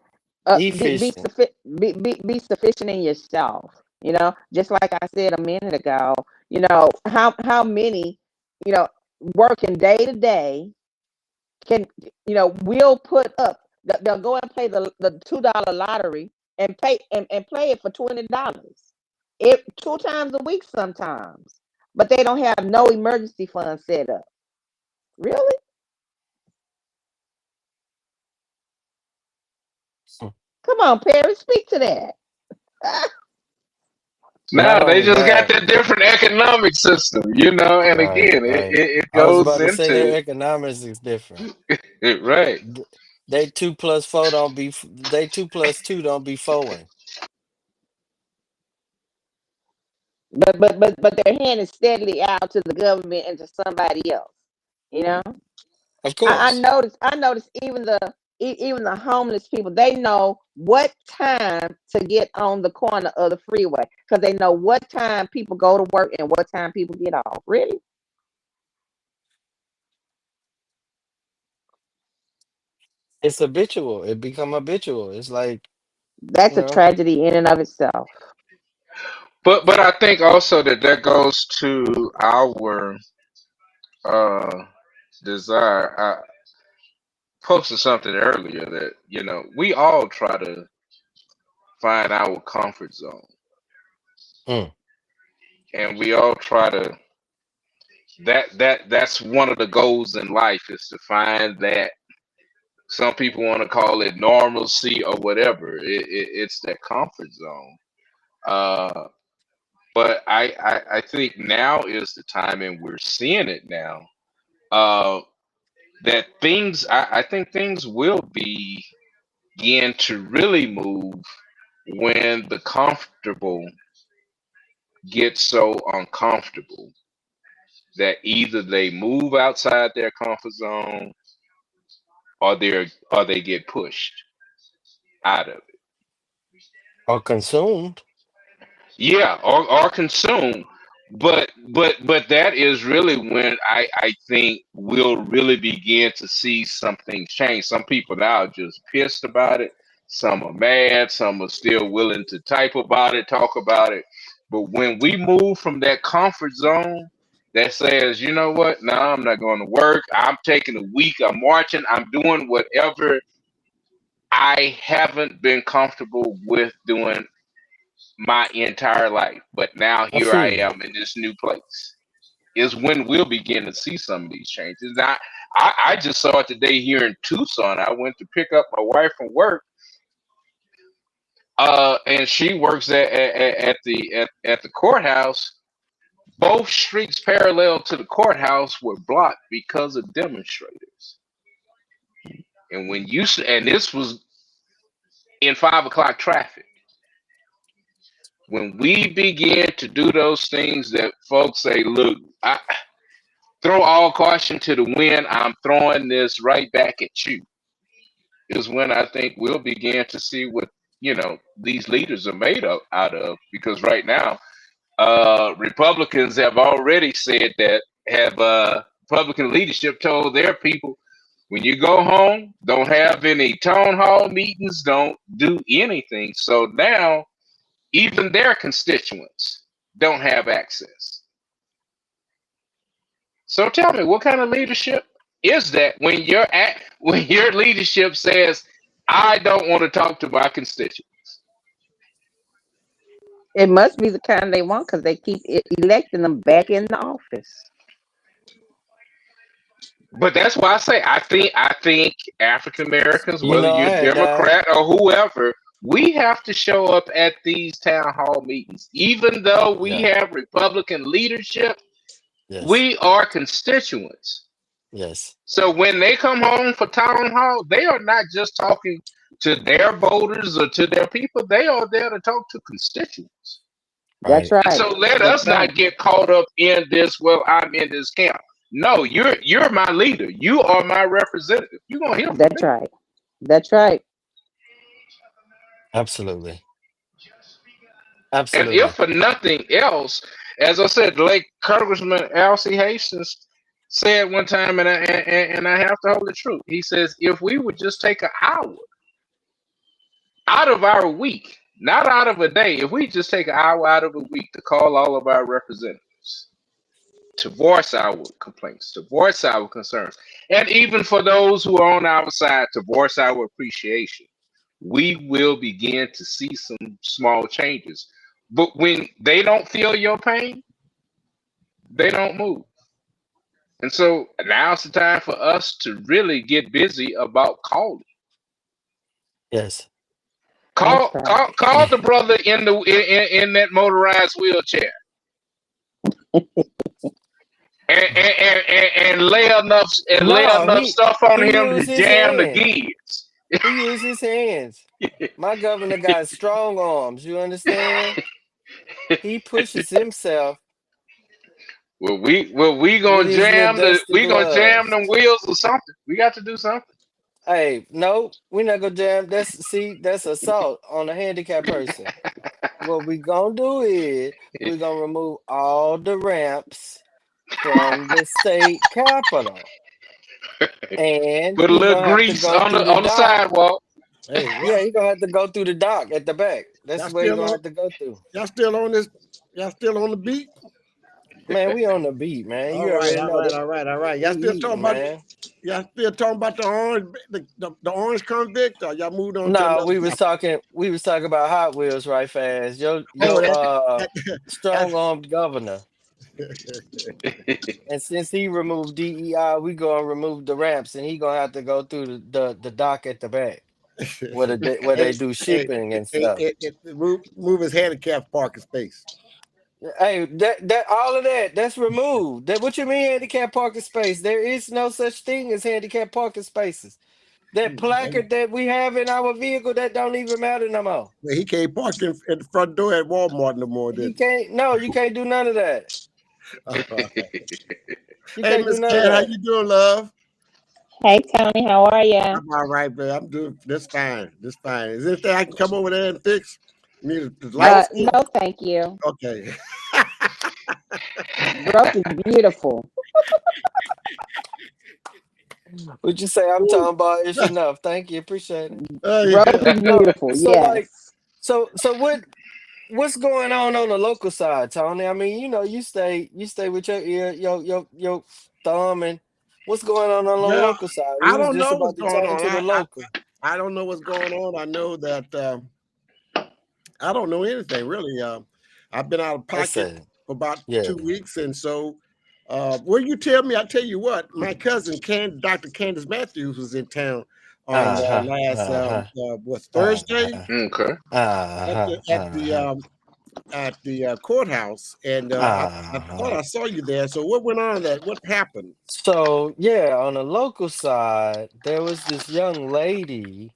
efficient. be sufficient in yourself. Just like I said a minute ago. How many you know working day to day can will put up. They'll go and play the $2 lottery and pay and play it for $20. It 2 times a week sometimes, but they don't have no emergency fund set up. Really? Hmm. Come on, Perry, speak to that. Not No, they only just got that, that different economic system, and right, again, right. it I was goes about to say into their economics is different. it, right. Th- They 2 plus 4 don't be. They 2 plus 2 don't be four. But they're handing steadily out to the government and to somebody else. You know, Of I course. noticed. I noticed even the homeless people. They know what time to get on the corner of the freeway because they know what time people go to work and what time people get off. Really, It's habitual. It become habitual. It's like, you that's a know, tragedy in and of itself. But I think also that goes to our uh desire. I posted something earlier that we all try to find our comfort zone, mm, and we all try to that's one of the goals in life is to find that. Some people want to call it normalcy or whatever. It's that comfort zone. Uh, but I think now is the time, and we're seeing it now. Uh, that I think things will begin to really move when the comfortable get so uncomfortable that either they move outside their comfort zone or they get pushed out of it. or consumed. Yeah, or consume. But that is really when I think we'll really begin to see something change. Some people now are just pissed about it. Some are mad. Some are still willing to type about it, talk about it. But when we move from that comfort zone that says, you know what, no, I'm not going to work. I'm taking a week. I'm marching. I'm doing whatever I haven't been comfortable with doing my entire life. But now I here I feel you. am in this new place. Is when we'll begin to see some of these changes. Now, I just saw it today here in Tucson. I went to pick up my wife from work, and she works at the courthouse. Both streets parallel to the courthouse were blocked because of demonstrators. And this was in 5 o'clock traffic. When we begin to do those things that folks say, look, I throw all caution to the wind, I'm throwing this right back at you, is when I think we'll begin to see what these leaders are made of out of. Because right now, Republicans have already said that have Republican leadership told their people, when you go home, don't have any town hall meetings, don't do anything. So now even their constituents don't have access. So tell me, what kind of leadership is that when your leadership says, "I don't want to talk to my constituents"? It must be the kind they want because they keep electing them back in the office. But that's why I think African Americans, You whether know, I you're had died. Democrat or whoever, we have to show up at these town hall meetings, even though we Yeah. have Republican leadership. Yes. We are constituents. Yes. So when they come home for town hall, they are not just talking to their voters or to their people. They are there to talk to constituents. That's Right. And right. so let That's us right. not get caught up in this. Well, I'm in this camp. No, you're my leader. You are my representative. You're gonna hear from That's me. right. That's right. Absolutely. And if Absolutely. for nothing else, as I said, late Congressman Alcee Hastings said one time, and I have to hold it true. He says, if we would just take an hour out of our week, not out of a day, if we just take an hour out of a week to call all of our representatives to voice our complaints, to voice our concerns, and even for those who are on our side to voice our appreciation, we will begin to see some small changes. But when they don't feel your pain, they don't move. And so now's the time for us to really get busy about calling. Yes. That's right. Call the brother in that motorized wheelchair and lay No, enough stuff on he him to used his jam the hands. gears. He used his hands. My governor got strong arms. You understand? He pushes himself We with gonna his little jam dusty gloves. them wheels or something. We got to do something. Hey, no, we're not gonna jam. That's assault on a handicapped person. What we gonna do is we're gonna remove all the ramps from the state capitol, and Put a he little gonna have to grease go through the on the dock. sidewalk. Hey, Yeah, he gonna have to go through the dock at the back. That's y'all where he still gonna on? have to go through. Y'all still on this? Y'all still on the beat? Man, we on the beat, man. All You right, already all know right, that all right, all right. we eating, man. Y'all still talking about the orange, the orange convict, or y'all moved on to No, another we was topic? talking. We was talking about Hot Wheels right fast. Your Oh, your that, strong that's armed governor. And since he removed DEI, we gonna remove the ramps, and he gonna have to go through the dock at the back where hey, they do hey, shipping and stuff. move his handicap parking space. Hey, that all of that's removed. That what you mean handicap parking space? There is no such thing as handicap parking spaces. That placard that we have in our vehicle that don't even matter no more. Well, he can't park in the front door at Walmart no more. He Then, can't. No, you can't do none of that. all right. You Hey, can't do Miss none of Cat, how that. you doing, love? Hey Tony, how are you? I'm all right, man. I'm doing this fine. This fine. Is there anything I can come over there and fix? You need the lights? No, thank you. Okay. Broke is beautiful. What you say? I'm talking about it's enough. Thank you. Appreciate it. Broke Yeah. is No. beautiful. So like, Yes. so what's going on the local side, Tony? I mean, you stay with your ear, your thumb, and what's going on the Well, local side? We I was don't just know about what's to going turn on. to the local. I don't know what's going on. I know that I don't know anything really. I've been out of That's pocket it. for about Yeah. 2 weeks, and so well, you tell me. I tell you what, my cousin Dr. Candace Matthews was in town on Uh-huh. last Uh-huh. was Thursday Uh-huh. Okay. at Uh-huh. the Uh-huh. courthouse, and I thought Uh-huh. I saw you there. So what went on that? What happened? So yeah, on the local side, there was this young lady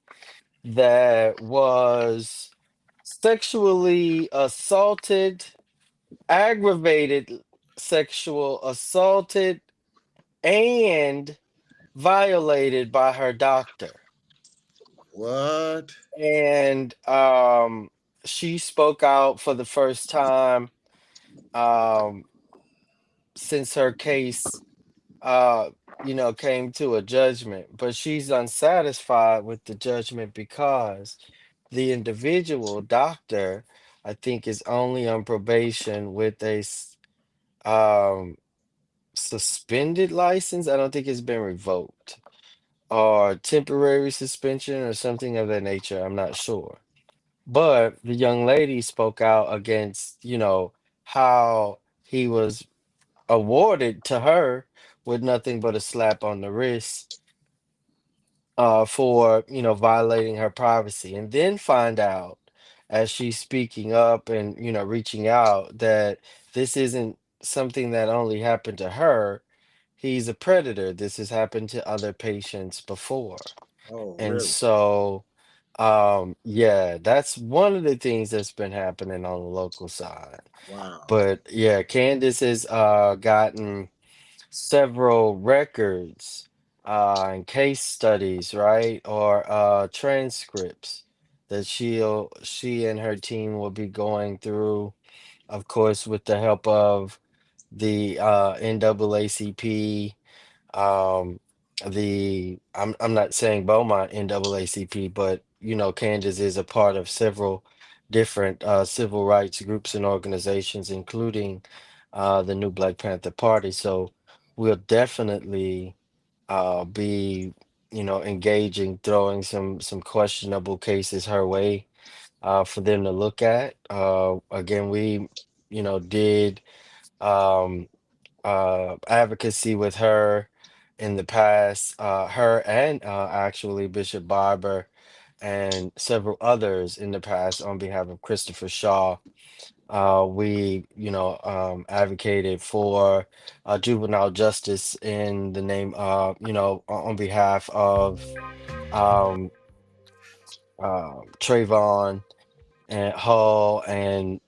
that was sexually assaulted, aggravated sexual assaulted, and violated by her doctor. What? And she spoke out for the first time um since her case came to a judgment, but she's unsatisfied with the judgment because the individual doctor, I think, is only on probation with um, suspended license. I don't think it's been revoked or temporary suspension or something of that nature. I'm not sure. But the young lady spoke out against, how he was awarded to her with nothing but a slap on the wrist for violating her privacy, and then find out as she's speaking up and reaching out that this isn't something that only happened to her. He's a predator. This has happened to other patients before. Oh, And really? so yeah, that's one of the things that's been happening on the local side. Wow. But yeah, Candace has gotten several records and case studies, right? Or transcripts that she and her team will be going through, of course, with the help of the NAACP. Um, I'm not saying Beaumont NAACP, but Candace is a part of several different civil rights groups and organizations, including the New Black Panther Party. So we'll definitely be, engaging, throwing some questionable cases her way for them to look at. Again, we, did. Um, advocacy with her in the past, her and actually Bishop Barber and several others in the past on behalf of Christopher Shaw. We, advocated for juvenile justice in the name, on behalf of um, Trayvon and Hall and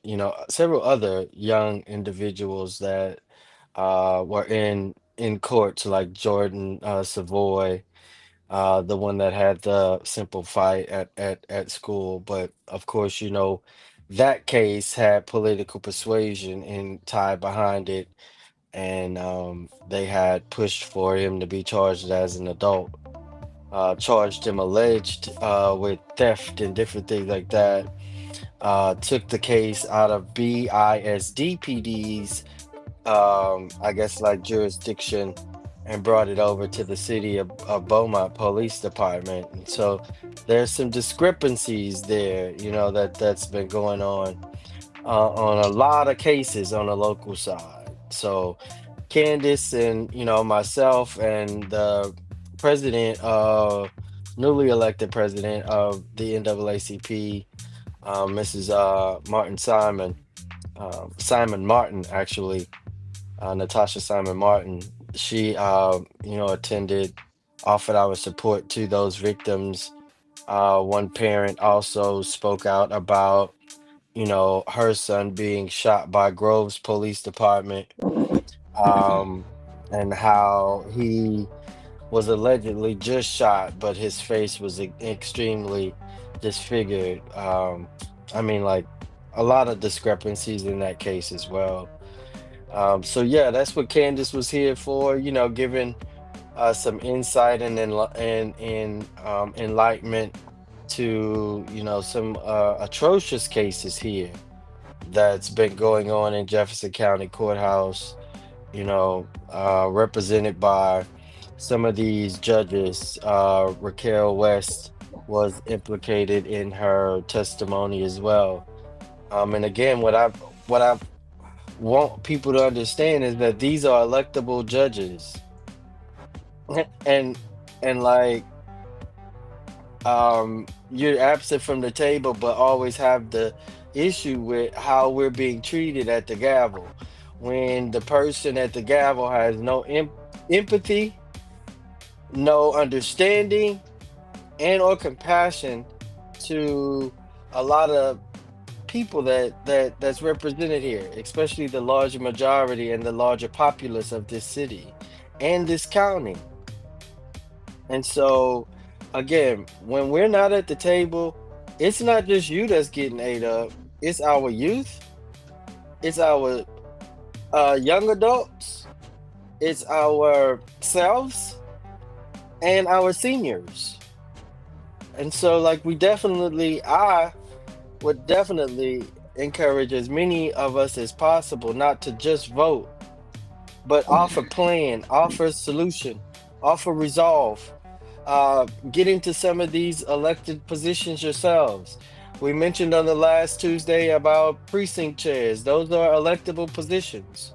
several other young individuals that were in courts like Jordan Savoy, the one that had the simple fight at school. But of course, that case had political persuasion and tied behind it, and they had pushed for him to be charged as an adult. Charged him alleged with theft and different things like that. Took the case out of BISDPD's I guess like jurisdiction and brought it over to the city of Beaumont Police Department. And so there's some discrepancies there, that's been going on a lot of cases on the local side. So Candace and myself and the president, newly elected president of the NAACP, Mrs. Martin Simon, Simon Martin actually, Natasha Simon Martin. She, attended, offered our support to those victims. One parent also spoke out about, her son being shot by Groves Police Department, um, and how he was allegedly just shot, but his face was extremely disfigured. I mean, like a lot of discrepancies in that case as well. So yeah, that's what Candace was here for, giving some insight and enlightenment to, some atrocious cases here that's been going on in Jefferson County Courthouse, represented by some of these judges. Raquel West was implicated in her testimony as well. And again, what I want people to understand is that these are electable judges, and like you're absent from the table, but always have the issue with how we're being treated at the gavel. When the person at the gavel has no empathy, no understanding, and or compassion to a lot of people that's represented here, especially the larger majority and the larger populace of this city and this county. And so, again, when we're not at the table, it's not just you that's getting ate up. It's our youth. It's our young adults. It's our selves and our seniors. And so, like, I would definitely encourage as many of us as possible not to just vote, but offer plan, offer solution, offer resolve. Get into some of these elected positions yourselves. We mentioned on the last Tuesday about precinct chairs. Those are electable positions.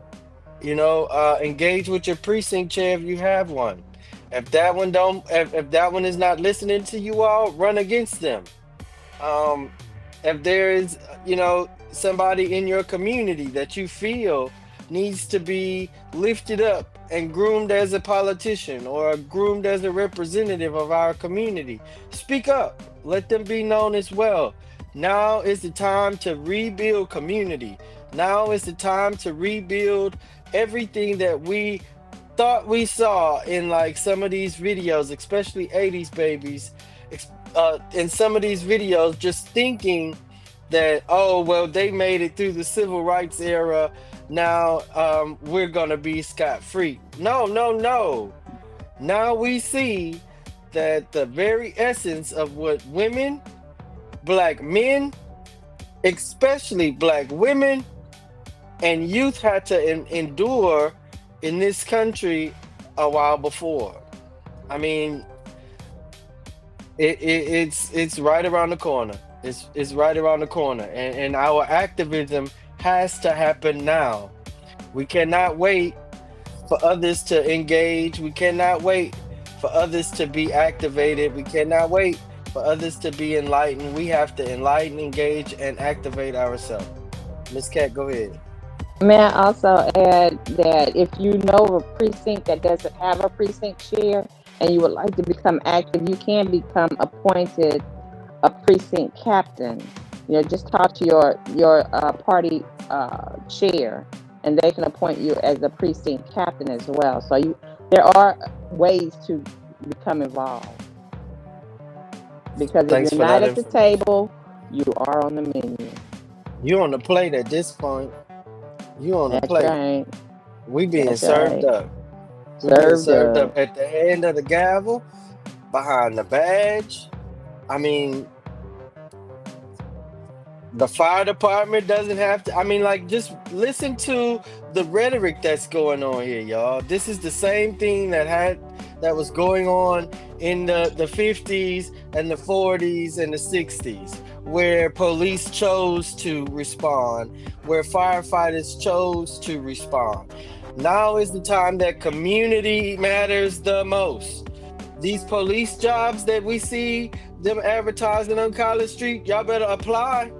Engage with your precinct chair if you have one. If that one if that one is not listening to you all, run against them. Um, if there is, somebody in your community that you feel needs to be lifted up and groomed as a politician or groomed as a representative of our community, speak up. Let them be known as well. Now is the time to rebuild community. Now is the time to rebuild everything that we thought we saw in like some of these videos, especially 80s babies, in some of these videos, just thinking that, oh, well, they made it through the civil rights era. Now we're going to be scot free. No, no, no. Now we see that the very essence of what women, black men, especially black women, and youth had to endure in this country a while before. I mean, it's right around the corner. It's right around the corner, and our activism has to happen now. We cannot wait for others to engage. We cannot wait for others to be activated. We cannot wait for others to be enlightened. We have to enlighten, engage, and activate ourselves. Miss Cat, go ahead. May I also add that if you know a precinct that doesn't have a precinct chair and you would like to become active, you can become appointed a precinct captain. Just talk to your party chair, and they can appoint you as a precinct captain as well. So there are ways to become involved, because if Thanks you're for not that at the information. table, you are on the menu. You on the plate at this point. You on the That's plate. right. We being That's served right. up. We being Served served up. up at the end of the gavel, behind the badge. I mean, the fire department doesn't have to. I mean, like, just listen to the rhetoric that's going on here, y'all. This is the same thing that was going on in the 50s and the 40s and the 60s, where police chose to respond, where firefighters chose to respond. Now is the time that community matters the most. These police jobs that we see them advertising on College Street, y'all better apply.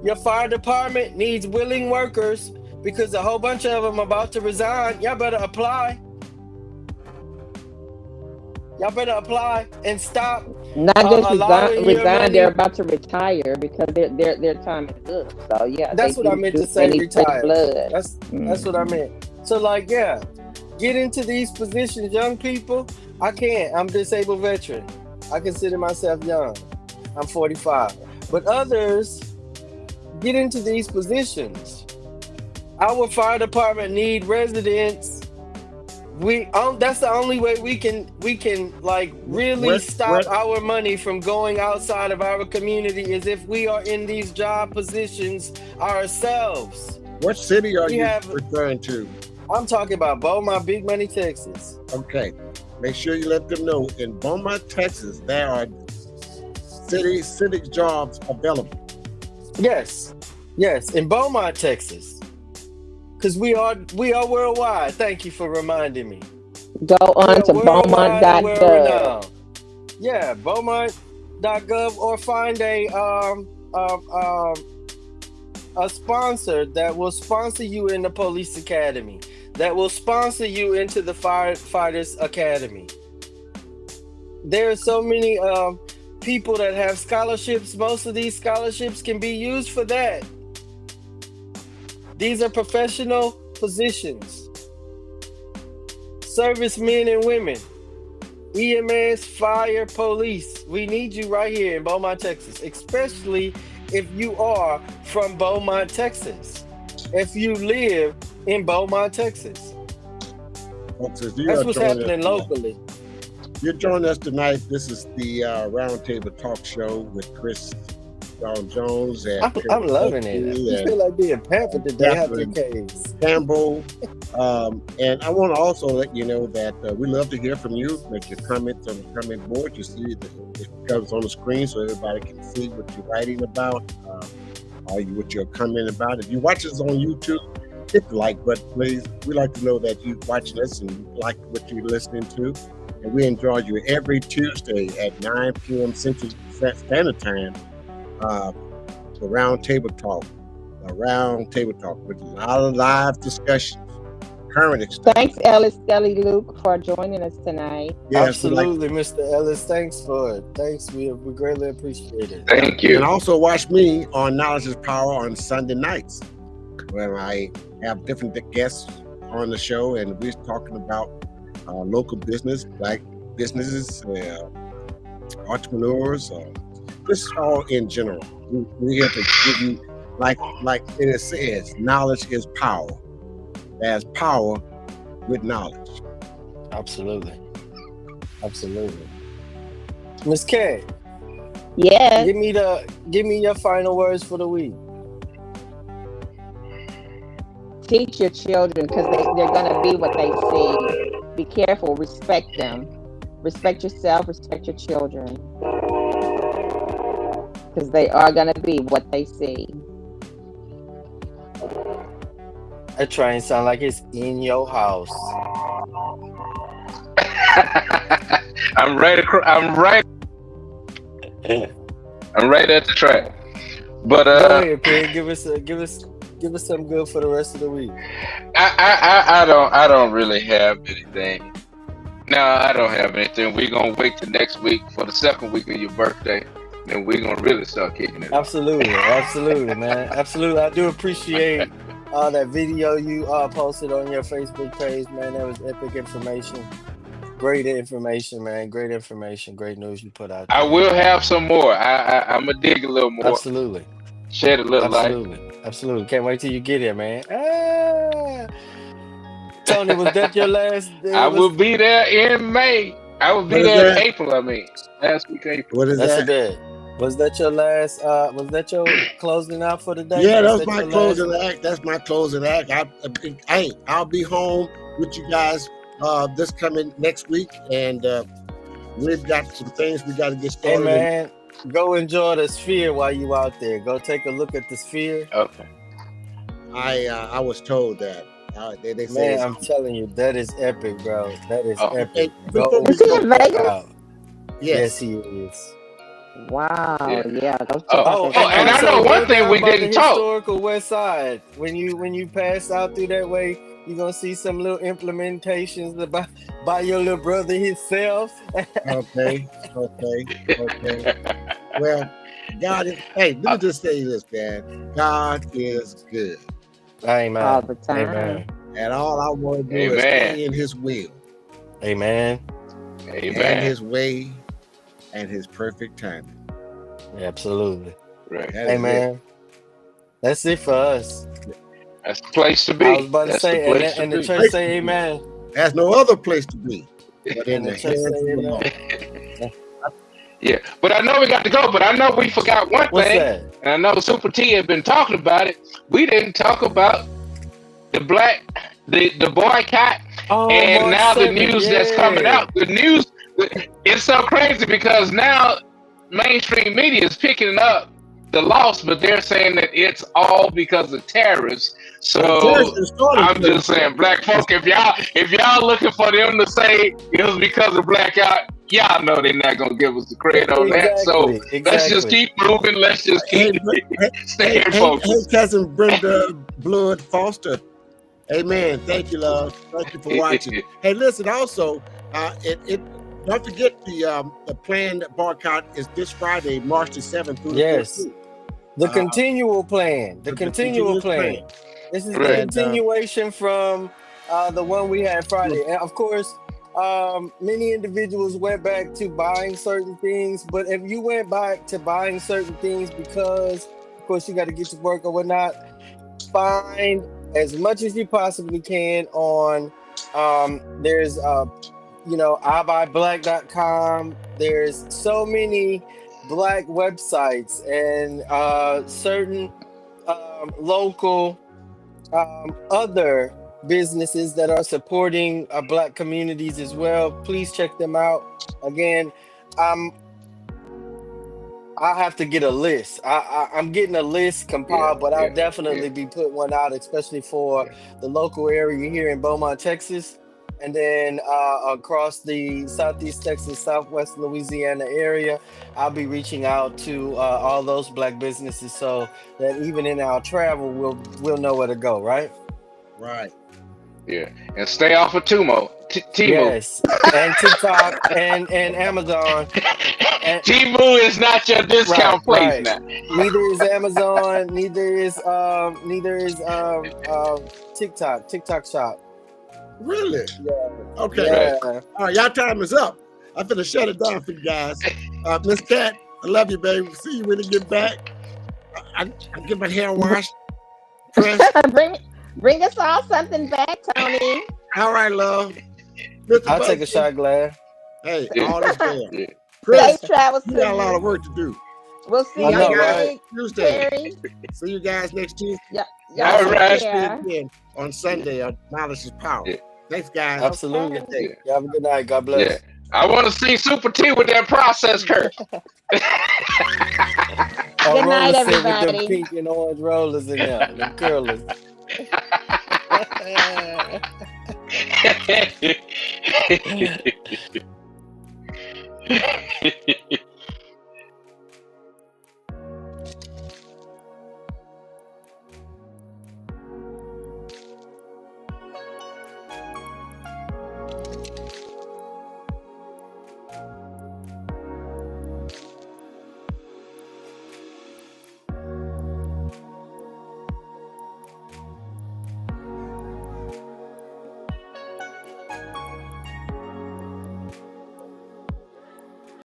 Your fire department needs willing workers because a whole bunch of them are about to resign. Y'all better apply. Y'all better apply and stop Not just allowing your resign, they're money. about to retire because their time is up. So yeah, they That's what I do, meant do to they say, need fresh retire. blood. That's what I meant. So, like, yeah, get into these positions, young people. I can't. I'm a disabled veteran. I consider myself young. I'm 45. But others get into these positions. Our fire department need residents. That's the only way we can like really stop What our money from going outside of our community is if we are in these job positions ourselves. what city are We you have. referring to? I'm talking about Beaumont, Big Money, Texas. Okay, make sure you let them know in Beaumont, Texas, there are city jobs available. Yes, in Beaumont, Texas. Because we are worldwide. Thank you for reminding me. Go We on are to worldwide and world Beaumont.gov. renowned. Yeah, Beaumont.gov, or find a sponsor that will sponsor you in the police academy, that will sponsor you into the firefighters academy. There are so many people that have scholarships. Most of these scholarships can be used for that. These are professional positions. Servicemen and women, EMS, fire, police. We need you right here in Beaumont, Texas, especially if you are from Beaumont, Texas. If you live in Beaumont, Texas. Folks, if you That's are what's joining us happening tonight, locally. you're joining us tonight. This is the Roundtable Talk Show with Chris Don Jones and I'm loving it. I feel like being pampered today, Jacqueline case. Campbell. And I want to also let you know that we love to hear from you. Make your comments on the comment board. You see it comes on the screen so everybody can see what you're writing about, or what you're commenting about. If you watch us on YouTube, hit the like button, please. We like to know that you're watching us and like what you're listening to. And we enjoy you every Tuesday at 9 p.m. Central Standard Time. The Roundtable Talk. With a lot of live discussions, current discussions. Thanks, Ellis Kelly Luke, for joining us tonight. Yes, Absolutely, Mr. Ellis. Thanks for it. Thanks. We greatly appreciate it. Thank you. And also watch me on Knowledge is Power on Sunday nights, where I have different guests on the show, and we're talking about local business, black businesses, entrepreneurs, just all in general. We're here to give you, like it says, knowledge is power. There's power with knowledge. Absolutely. Miss K, Yes. give me your final words for the week. Teach your children because they're going to be what they see. Be careful. Respect them. Respect yourself. Respect your children because they are going to be what they see. That train sound like it's in your house. I'm right. I'm right at the track. But Go ahead, Craig. Give us something good for the rest of the week. I don't really have anything. No, I don't have anything. We're gonna wait till next week for the second week of your birthday, and we're gonna really start kicking it. Absolutely, man. Absolutely. I do appreciate that video you posted on your Facebook page, man. That was epic information. Great information, man. Great information. Great news you put out there. I will have some more. I'm gonna dig a little more. Absolutely. Shed a little light. Absolutely. Can't wait till you get here, man. Tony, was that your last? I will be there in May. I will be there in April. I mean, last week April. What is That's that? a bit. Was that your last? Was that your closing out for the day? Yeah, Was that's that my your closing last? act. That's my closing act. I'll be home with you guys this coming next week, and we've got some things we got to get Hey, started. man, go enjoy the Sphere while you out there. Go take a look at the Sphere. Okay. I was told that they say Man, I'm telling you, that is epic, bro. That is epic. And Go before we Is he go, in Vegas? out. yes, Yes, he is. Wow. Yeah. Yeah. Go check Oh, out that. and I also know go one thing down we by didn't the talk. historical West Side. When you pass out through that way, you're gonna see some little implementations by your little brother himself. okay. Well, God is. Hey, let me just say this, man. God is good, Amen. All the time. Amen. and all I want to do is Amen. stay in His will Amen. and Amen. His way and His perfect timing. Absolutely. Right. That is it. Amen. That's it for us. That's the place to be. I was about to That's say, the place and to the be. church say amen. There's no other place to be but in And the the church hands of say the amen. Lord. Yeah, but I know we got to go. But I know we forgot one What's thing, that? and I know Super T had been talking about it. We didn't talk about the boycott, Oh, and March now the 7th. news that's coming Yeah. out. The news, it's so crazy because now mainstream media is picking up the loss, but they're saying that it's all because of tariffs. So I'm just saying, black folk, if y'all looking for them to say it was because of blackout, y'all know they're not gonna give us the credit on that. So let's just keep moving. Let's just keep staying focused. Hey, cousin Brenda Blood Foster. Amen. Thank you, love. Thank you for watching. Hey, listen. Also, don't forget the planned boycott is this Friday, March the 7th through the 14th. The continual plan. The continual plan. This is the continuation from the one we had Friday. And of course, many individuals went back to buying certain things. But if you went back to buying certain things because, of course, you got to get to work or whatnot, find as much as you possibly can on there's ibuyblack.com. There's so many black websites and certain local other businesses that are supporting black communities as well. Please check them out. Again, I have to get a list. I'm getting a list compiled, but I'll definitely be putting one out, especially for the local area here in Beaumont, Texas. And then across the Southeast Texas, Southwest Louisiana area, I'll be reaching out to all those black businesses so that even in our travel, we'll know where to go, right? Right. Yeah, and stay off of Timo. Yes, and TikTok and Amazon. And Temu is not your discount place now. Neither is Amazon. Neither is TikTok. TikTok Shop. Really? Yeah. Okay. Yeah. All right, y'all time is up. I'm finna shut it down for you guys. Miss Cat, I love you, baby. See you when you get back. I get my hair washed, pressed. bring us all something back, Tony. All right, love. Mr. I'll take a Bugsy, shot glass. hey, Yeah, all is well. yeah, Chris, Safe travels you to got a lot of you. work to do. We'll See see I you y'all know, guys right? next Tuesday. Terry. See you guys next Tuesday. Y'all All take right. care. Again on Sunday on Knowledge is Power. yeah, Thanks, guys. Absolutely. Okay. Good day. yeah, You have a good night. God yeah. bless. I want to see Super T with that process curse. A Good roller night, set with them everybody. pink and orange rollers in there, them curlers.